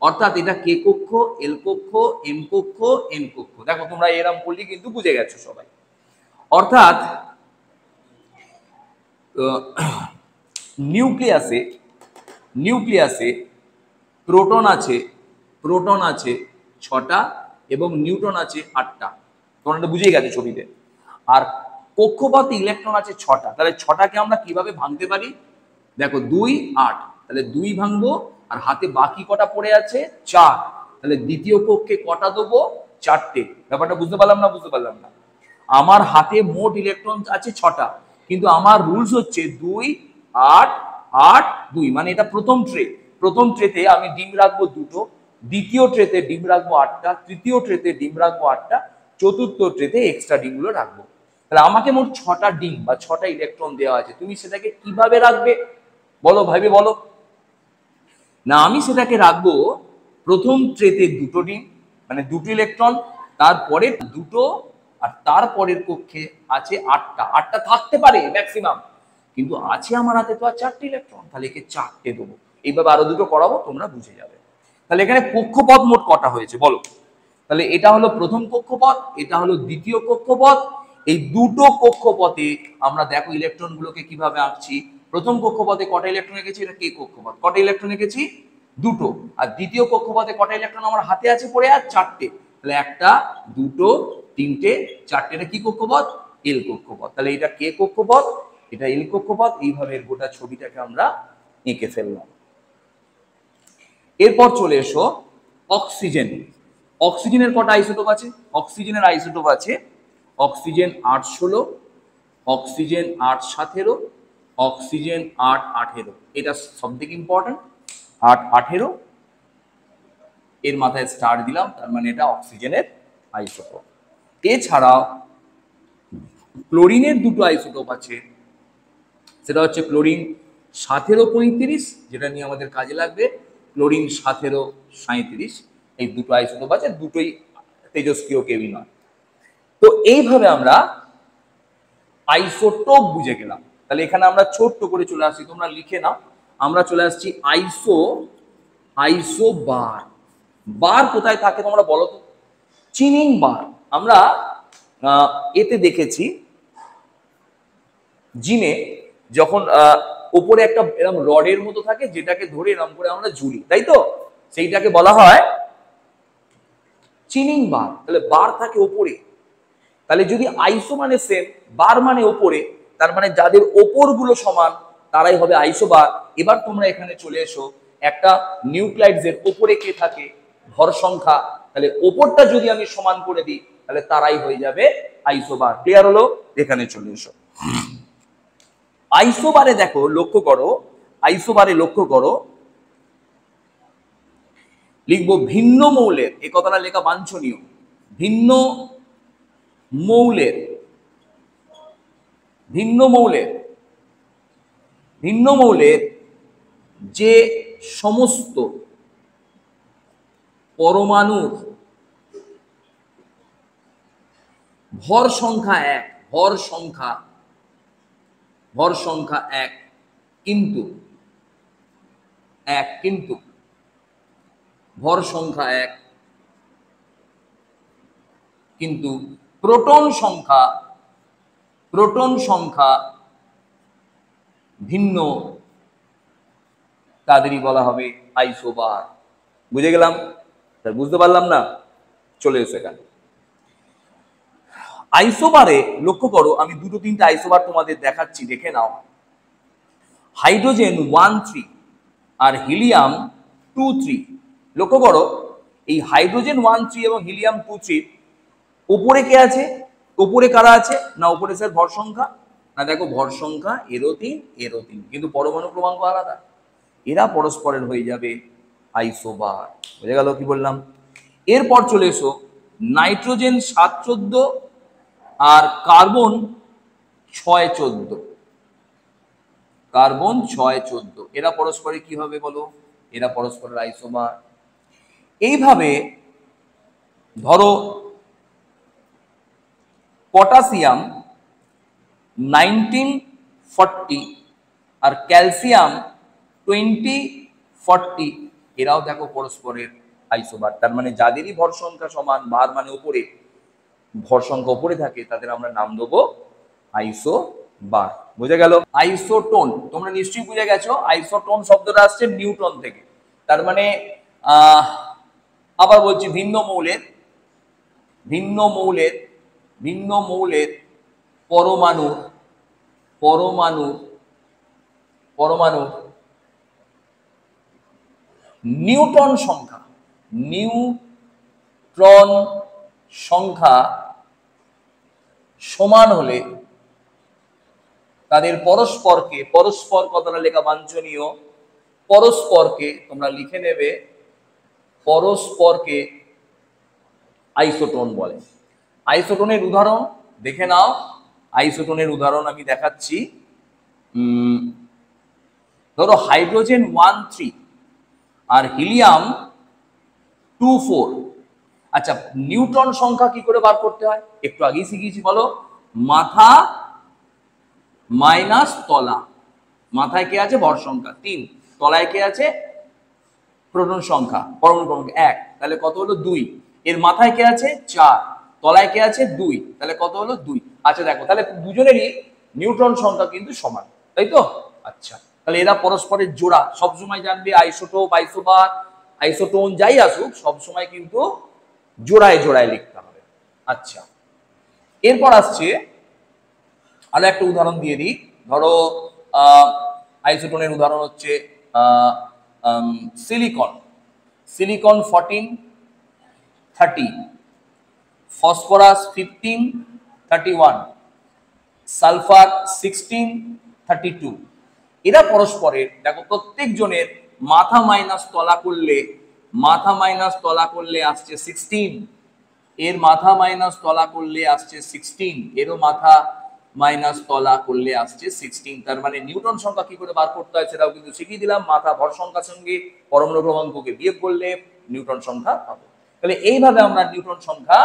S1: অর্থাৎ এটা কে কক্ষ, এল কক্ষ, এম কক্ষ, এন কক্ষ। দেখো তোমরা এরম বললি কিন্তু বুঝে গেছো সবাই। অর্থাৎ নিউক্লিয়াসে, নিউক্লিয়াসে প্রোটন আছে, প্রোটন আছে 6টা এবং নিউট্রন আছে 8টা। তোমরা এটা বুঝেই গেছো ছবিতে। আর কক্ষপথে ইলেকট্রন আছে 6টা। তাহলে 6টাকে আমরা কিভাবে ভাঙতে পারি? দেখো 2, 8, তাহলে 2 ভাঙবো, আর হাতে বাকি কটা পড়ে আছে 4। তাহলে দ্বিতীয় কক্ষে কটা দেবো? 4টে। ব্যাপারটা বুঝতে পারলাম না? বুঝতে পারলাম না? আমার হাতে মোট ইলেকট্রন আছে 6টা, কিন্তু আমার রুলস হচ্ছে 2, 8, 8, 2, মানে এটা প্রথম ট্রে। প্রথম ট্রেতে আমি ডিম রাখবো 2টো, দ্বিতীয় ট্রেতে ডিম রাখবো 8টা, তৃতীয় ট্রেতে ডিম রাখবো 8টা, চতুর্থ ট্রেতে এক্সট্রা ডিমগুলো রাখবো। তাহলে আমাকে মোট 6টা ডিম বা 6টা ইলেকট্রন দেওয়া আছে, তুমি সেটাকে কিভাবে রাখবে বলো, ভাইবে বলো। না, আমি সেটাকে রাখবো প্রথম ট্রেতে 2টো ডিম মানে 2টো ইলেকট্রন, তারপরে 2টো, আর তারপরের কক্ষে আছে 8টা থাকতে পারে ম্যাক্সিমাম, কিন্তু আছে আমার হাতে তো আর 4টে ইলেকট্রন, তাহলে একে 4টে দেবো। এইভাবে আরো 2টো করাবো, তোমরা বুঝে যাবে। তাহলে এখানে কক্ষপথ মোট কটা হয়েছে বলো। তাহলে এটা হলো প্রথম কক্ষপথ, এটা হলো দ্বিতীয় কক্ষপথ। এই 2টো কক্ষপথে আমরা দেখো ইলেকট্রন গুলোকে কিভাবে আঁকছি। প্রথম কক্ষপথে কটা ইলেকট্রন এঁকেছি, এটা কে কক্ষপথ, কটা ইলেকট্রন এঁকেছি 2টো। আর দ্বিতীয় কক্ষপথে কটা ইলেকট্রন আমার হাতে আছে পড়ে, আর 4টে। তাহলে 1টা 2টো 3টে 4টে, এটা কি কক্ষপথ, এল কক্ষপথ। তাহলে এটা কে কক্ষপথ, এটা এল কক্ষপথ। এইভাবে গোটা ছবিটাকে আমরা এঁকে ফেললাম। এরপর চলে এসো অক্সিজেন। অক্সিজেনের কটা আইসোটোপ আছে, অক্সিজেনের আইসোটোপ আছে অক্সিজেন 8-16, অক্সিজেন 8-17, অক্সিজেন 8-18। এটা সব থেকে ইম্পর্টেন্ট, 8-18 এর মাথায় স্টার দিলাম, তার মানে এটা অক্সিজেনের আইসোটোপ। এছাড়াও ক্লোরিনের 2টো আইসোটোপ আছে, সেটা হচ্ছে ক্লোরিন 1735, যেটা নিয়ে আমাদের কাজে লাগবে, ক্লোরিন 1737। এই 2টো আইসোটোপ আছে, দুটোই তেজস্ক্রিয়, কেউই নয়। তো এইভাবে আমরা আইসোটোপ বুঝে গেলাম। তাহলে এখানে আমরা ছোট্ট করে চলে আসছি, তোমরা লিখে নাও। আমরা চলে আসছি আইসোবার। বার কোথায় থাকে তোমরা বলো তো, চিনিং বার। আমরা এতে দেখেছি জিমে, যখন উপরে একটা এরকম রডের মতো থাকে, যেটাকে ধরে এরকম করে আমরা ঝুলি, তাই তো, সেইটাকে বলা হয় চিনিং বার। তাহলে বার থাকে ওপরে। তাহলে যদি আইসো মানে সেম, বার মানে ওপরে, তার মানে যাদের ওপর গুলো সমান তারাই হবে আইসোবার। এবার তোমরা এখানে চলে এসো, একটা নিউক্লাইডসের ওপরে কে থাকে, ভর সংখ্যা, তাহলে ওপরটা যদি আমি সমান করে দিই তাহলে তারাই হয়ে যাবে আইসোবার। ক্লিয়ার হলো? এখানে চলে এসো। আইসোবারে দেখো, লক্ষ্য করো, আইসোবারে লক্ষ্য করো, লিখবো ভিন্ন মৌলের, এই কথাটা লেখা বাঞ্ছনীয়, ভিন্ন মৌলের, ভিন্ন মৌলের, ভিন্ন মৌলের যে সমস্ত পরমাণুর ভর সংখ্যা 1, ভর সংখ্যা 1, কিন্তু ভর সংখ্যা 1, কিন্তু প্রোটন সংখ্যা ভিন্ন, তাদেরই বলা হবে আইসোবার। বুঝে গেলাম? বুঝতে পারলাম না? চলে এসো এখানে। আইসোবারে লক্ষ্য করো, আমি 2-3টে আইসোবার তোমাদের দেখাচ্ছি, দেখে নাও। হাইড্রোজেন 1-3 আর হিলিয়াম 2-3। লক্ষ্য করো, এই হাইড্রোজেন 1-3 এবং হিলিয়াম 2-3 উপরে কে আছে, উপরে কারা আছে না, উপরে স্যার ভর সংখ্যা, না দেখো ভর সংখ্যা এরও 3, কিন্তু পরমাণু ক্রমাঙ্ক আলাদা, এরা পরস্পরের হয়ে যাবে আইসোবার। বুঝে গেল কি বললাম? এরপর চলে এসো নাইট্রোজেন 7-14 আর কার্বন 6-14, কার্বন 6-14, এরা পরস্পরে কি হবে বলো, এরা পরস্পরের আইসোবার। এইভাবে ধরো পটাশিয়াম 1940 আর ক্যালসিয়াম 2040, এরাও দেখো পরস্পরের আইসোবার। তার মানে যাদেরই ভর সংখ্যা সমান, বার মানে উপরে, ভর সংখ্যা উপরে থাকে, তাদের আমরা নাম দেবো আইসোবার। বুঝে গেল? আইসোটোন তোমরা নিশ্চয়ই বুঝে গেছো, আইসোটোন শব্দটা আসছে নিউট্রন থেকে। তার মানে আবার বলছি, ভিন্ন মৌলের, ভিন্ন মৌলের, ভিন্ন মৌলের পরমাণু, পরমাণু, পরমাণু নিউট্রন সংখ্যা, নিউট্রন সংখ্যা সমান হলে তাদের পরস্পরকে, পরস্পর কথাটা লেখা বাঞ্ছনীয়, পরস্পরকে তোমরা লিখে নেবে, পরস্পরকে আইসোটোন বলে। আইসোটোনের উদাহরণ দেখে নাও, আইসোটোনের উদাহরণ আমি দেখাচ্ছি। ধরো হাইড্রোজেন 1 3 আর হিলিয়াম 2 4। আচ্ছা, নিউট্রন সংখ্যা কি করে বার করতে হয় একটু আগেই শিখিয়েছি, বলো। মাথা মাইনাস তলা। মাথায় কে আছে? ভর সংখ্যা 3, তলায় কে আছে? প্রোটন সংখ্যা, পরমাণু ক্রমাঙ্ক 1, তাহলে কত হলো 2। এর মাথায় কে আছে? 4, তলায় কে আছে? 2, তাহলে কত হলো 2। আচ্ছা দেখো, তাহলে দুজনেরই নিউট্রন সংখ্যা কিন্তু সমান, তাই তো? আচ্ছা, তাহলে এরা পরস্পরের জোড়া। সবসময় জানবে আইসোটোপ, আইসোবার, আইসোটোন যাই আসুক, সবসময় কিন্তু জোড়ায় জোড়ায় লিখতে হবে। আচ্ছা, এরপর আসছে আরো একটা উদাহরণ দিয়ে দিই। ধরো আইসোটোনের উদাহরণ হচ্ছে সিলিকন। Silicon 14 30, phosphorus 15 31, sulphur 16 32। এরা পরস্পরের, দেখো প্রত্যেকজনের মাথা মাইনাস তলা করলে, মাথা মাইনাস তলা করলে আসছে 16, এর মাথা মাইনাস তলা করলে আসছে 16, এরও মাথা মাইনাস তলা করলে আসছে 16। তার মানে নিউটন সংখ্যা কি করে বার করতে হয় সেটাও কিন্তু শিখিয়ে দিলাম। মাথা ভর সংখ্যার সঙ্গে পরমাণু ক্রমাঙ্ককে বিয়োগ করলে নিউটন সংখ্যা পাবো। তাহলে এইভাবে আমরা নিউটন সংখ্যা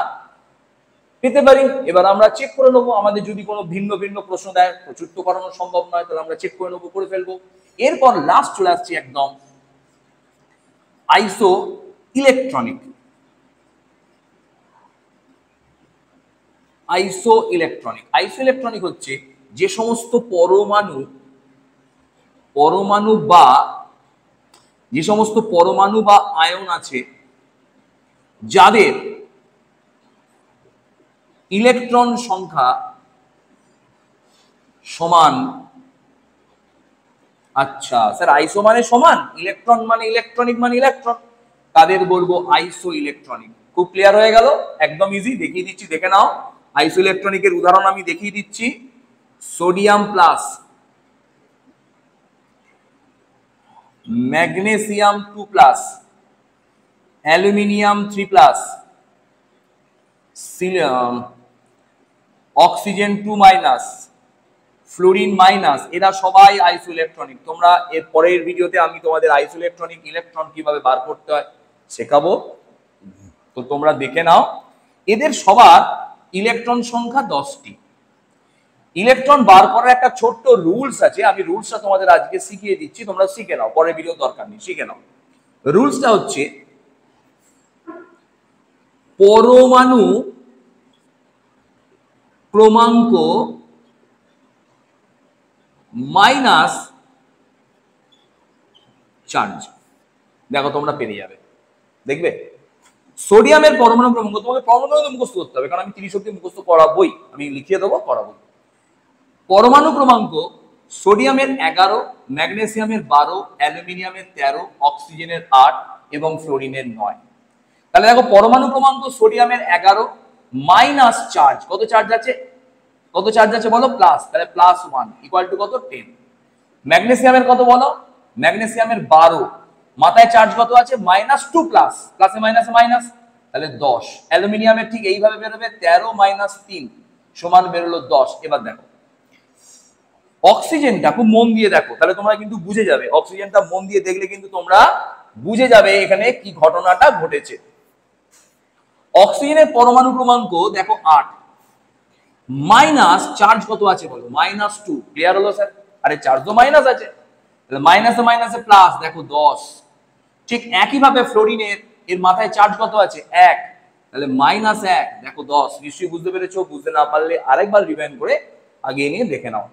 S1: পেতে পারি। এবার আমরা চেক করে নেবো, আমাদের যদি কোনো ভিন্ন ভিন্ন প্রশ্ন দেয়, প্রচুর তো করানো সম্ভব নয়, তাহলে আমরা চেক করে নেবো, করে ফেলবো। এরপর লাস্ট চলে আসছি একদম আইসো ইলেকট্রনিক। আইসো ইলেকট্রনিক, আইসো ইলেকট্রনিক হচ্ছে যে সমস্ত পরমাণু বা আয়ন আছে যাদের ইলেকট্রন সংখ্যা সমান। আচ্ছা স্যার, আইসো মানে সমান, ইলেকট্রন মানে ইলেকট্রনিক মানে ইলেকট্রন, তাদের বলবো আইসো ইলেকট্রনিক। খুব ক্লিয়ার হয়ে গেল, একদম ইজি। দেখিয়ে দিচ্ছি, দেখে নাও। আইসো ইলেকট্রনিকের উদাহরণ আমি দেখিয়ে দিচ্ছি। Sodium plus, magnesium 2 plus, aluminium 3 plus, oxygen 2 minus, fluorine minus, এরা সবাই আইসো ইলেকট্রনিক। তোমরা এর পরের ভিডিওতে আমি তোমাদের আইসো ইলেকট্রনিক ইলেকট্রন কিভাবে বার করতে হয় শেখাবো, তো তোমরা দেখে নাও। এদের সবার ইলেকট্রন সংখ্যা 10টি। ইলেকট্রন বার করার একটা ছোট্ট রুলস আছে, আমি রুলসটা তোমাদের আজকে শিখিয়ে দিচ্ছি, তোমরা শিখে নাও, পরের ভিডিও দরকার নেই, শিখে নাও। রুলসটা হচ্ছে পরমাণু ক্রমাঙ্ক মাইনাস চার্জ। দেখো তোমরা পেরে যাবে, দেখবে। সোডিয়ামের পরমাণু ক্রমাঙ্ক, তোমাকে পরমাণু ক্রমাঙ্ক মুখস্থ করতে হবে, কারণ আমি 30 অব্দি মুখস্থ করাবোই, আমি লিখিয়ে দেবো, করাবোই। পরমাণু ক্রমাঙ্ক সোডিয়ামের 11, ম্যাগনেসিয়ামের 12, অ্যালুমিনিয়ামের 13, অক্সিজেনের 8 এবং ফ্লোরিনের 9। তাহলে দেখো পরমাণু ক্রমাঙ্ক সোডিয়ামের 11 মাইনাস চার্জ, কত চার্জ আছে? কত চার্জ আছে বলো? প্লাস, তাহলে +1 ইকুয়াল টু কত? 10। ম্যাগনেসিয়ামের কত বলো? ম্যাগনেসিয়ামের 12, মাথায় চার্জ কত আছে? -2 প্লাস, প্লাসে মাইনাসে মাইনাস, তাহলে 10। অ্যালুমিনিয়ামের ঠিক এইভাবে বেরোবে, 13 - 3 সমান বেরোলো 10। এবার দেখো অক্সিজেনটা খুব মন দিয়ে দেখো, তাহলে তোমরা কিন্তু বুঝে যাবে। অক্সিজেনটা মন দিয়ে দেখলে কিন্তু তোমরা বুঝে যাবে এখানে কি ঘটনাটা ঘটেছে। অক্সিজেনের পরমাণু ক্রমাঙ্ক দেখো 8, মাইনাস চার্জ কত আছে বলো? -2। ক্লিয়ার হলো স্যার? আরে চার্জ তো মাইনাস আছে, তাহলে মাইনাসে মাইনাসে প্লাস, দেখো 10। ঠিক একই ভাবে ফ্লোরিনের, এর মাথায় চার্জ কত আছে? 1, তাহলে -1, দেখো 10। নিশ্চয়ই বুঝতে পেরেছো? বুঝতে না পারলে আরেকবার রিভাইন্ড করে আগিয়ে নিয়ে দেখে নাও।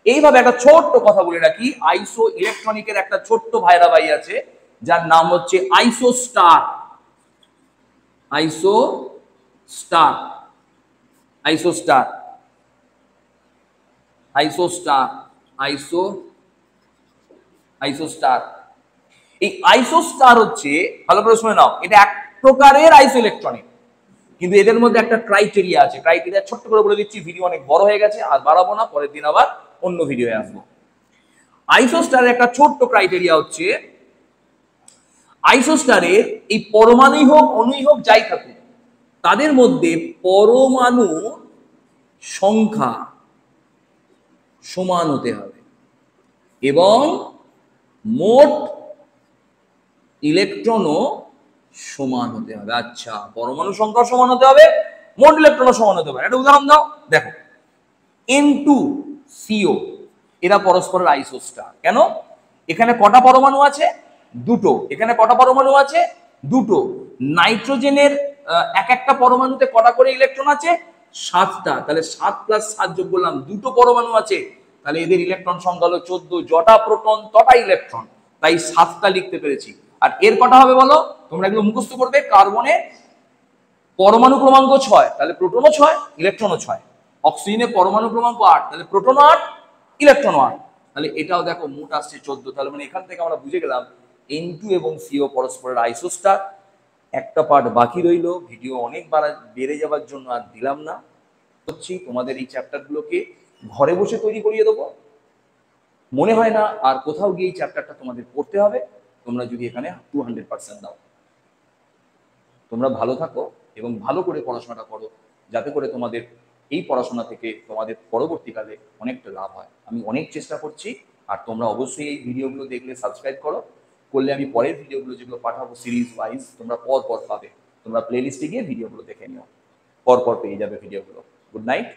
S1: এইভাবে একটা ছোট্ট কথা বলে রাখি, আইসো ইলেকট্রনিকের একটা ছোট্ট ভাইরা ভাই আছে যার নাম হচ্ছে আইসো স্টার। আইসো স্টার, আইসো স্টার, আইসো স্টার, আইসো আইসো স্টার। এই আইসো স্টার হচ্ছে, ভালো করে শুনে নাও, এটা এক প্রকারের আইসো ইলেকট্রনিক, কিন্তু এদের মধ্যে একটা ক্রাইটেরিয়া আছে। ক্রাইটেরিয়া ছোট্ট করে বলে দিচ্ছি, ভিডিও অনেক বড় হয়ে গেছে, আর বাড়াবো না, পরের দিন আবার অন্য ভিডিওয়ে আসবো। আইসো স্টারের একটা ছোট্ট ক্রাইটেরিয়া হচ্ছে, আইসো স্টারের এই পরমাণুই হোক, অণুই হোক, যাই থাকুক, তাদের মধ্যে পরমাণু সংখ্যা সমান হতে হবে এবং মোট ইলেকট্রনও সমান হতে হবে। আচ্ছা, পরমাণু সংখ্যা সমান হতে হবে, মোট ইলেকট্রনও সমান হতে হবে। একটা উদাহরণ দাও। দেখো N2CO এরা পরস্পরের আইসোস্টার। কেন? এখানে কটা পরমাণু আছে? দুটো। এখানে কটা পরমাণু আছে? দুটো। নাইট্রোজেনের এক একটা পরমাণুতে কটা করে ইলেকট্রন আছে? 7টা। তাহলে 7 + 7 যোগ করলাম, দুটো পরমাণু আছে, তাহলে এদের ইলেকট্রন সংখ্যা হলো 14। জটা প্রোটন তটা ইলেকট্রন, তাই 7টা লিখতে পেরেছি। আর এর কটা হবে বলো? তোমরা এগুলো মুখস্থ করবে। কার্বনে পরমাণু ক্রমাঙ্ক 6, তাহলে প্রোটনও 6, ইলেকট্রনও 6। অক্সিজেনে পরমাণু ক্রমাঙ্ক 8, তাহলে প্রোটনও 8, ইলেকট্রনও 8। তাহলে এটাও দেখো মোট আসছে 14। তাহলে মানে এখান থেকে আমরা বুঝে গেলাম N2 এবং CO পরস্পরের আইসোস্টার। একটা পার্ট বাকি রইল, ভিডিও অনেক বেড়ে যাওয়ার জন্য আর দিলাম না। হচ্ছি তোমাদের এই চ্যাপ্টারগুলোকে ঘরে বসে তৈরি করিয়ে দেবো। মনে হয় না আর কোথাও গিয়ে এই চ্যাপ্টারটা তোমাদের পড়তে হবে, তোমরা যদি এখানে 200% দাও। তোমরা ভালো থাকো এবং ভালো করে পড়াশোনাটা করো, যাতে করে তোমাদের এই পড়াশোনা থেকে তোমাদের পরবর্তীকালে অনেকটা লাভ হয়। আমি অনেক চেষ্টা করছি। আর তোমরা অবশ্যই এই ভিডিওগুলো দেখলে সাবস্ক্রাইব করলে আমি পরের ভিডিওগুলো যেগুলো পাঠাবো সিরিজ ওয়াইজ তোমরা পর পাবে। তোমরা প্লেলিস্টে গিয়ে ভিডিওগুলো দেখে নিও, পর পেয়ে যাবে ভিডিওগুলো। Good night.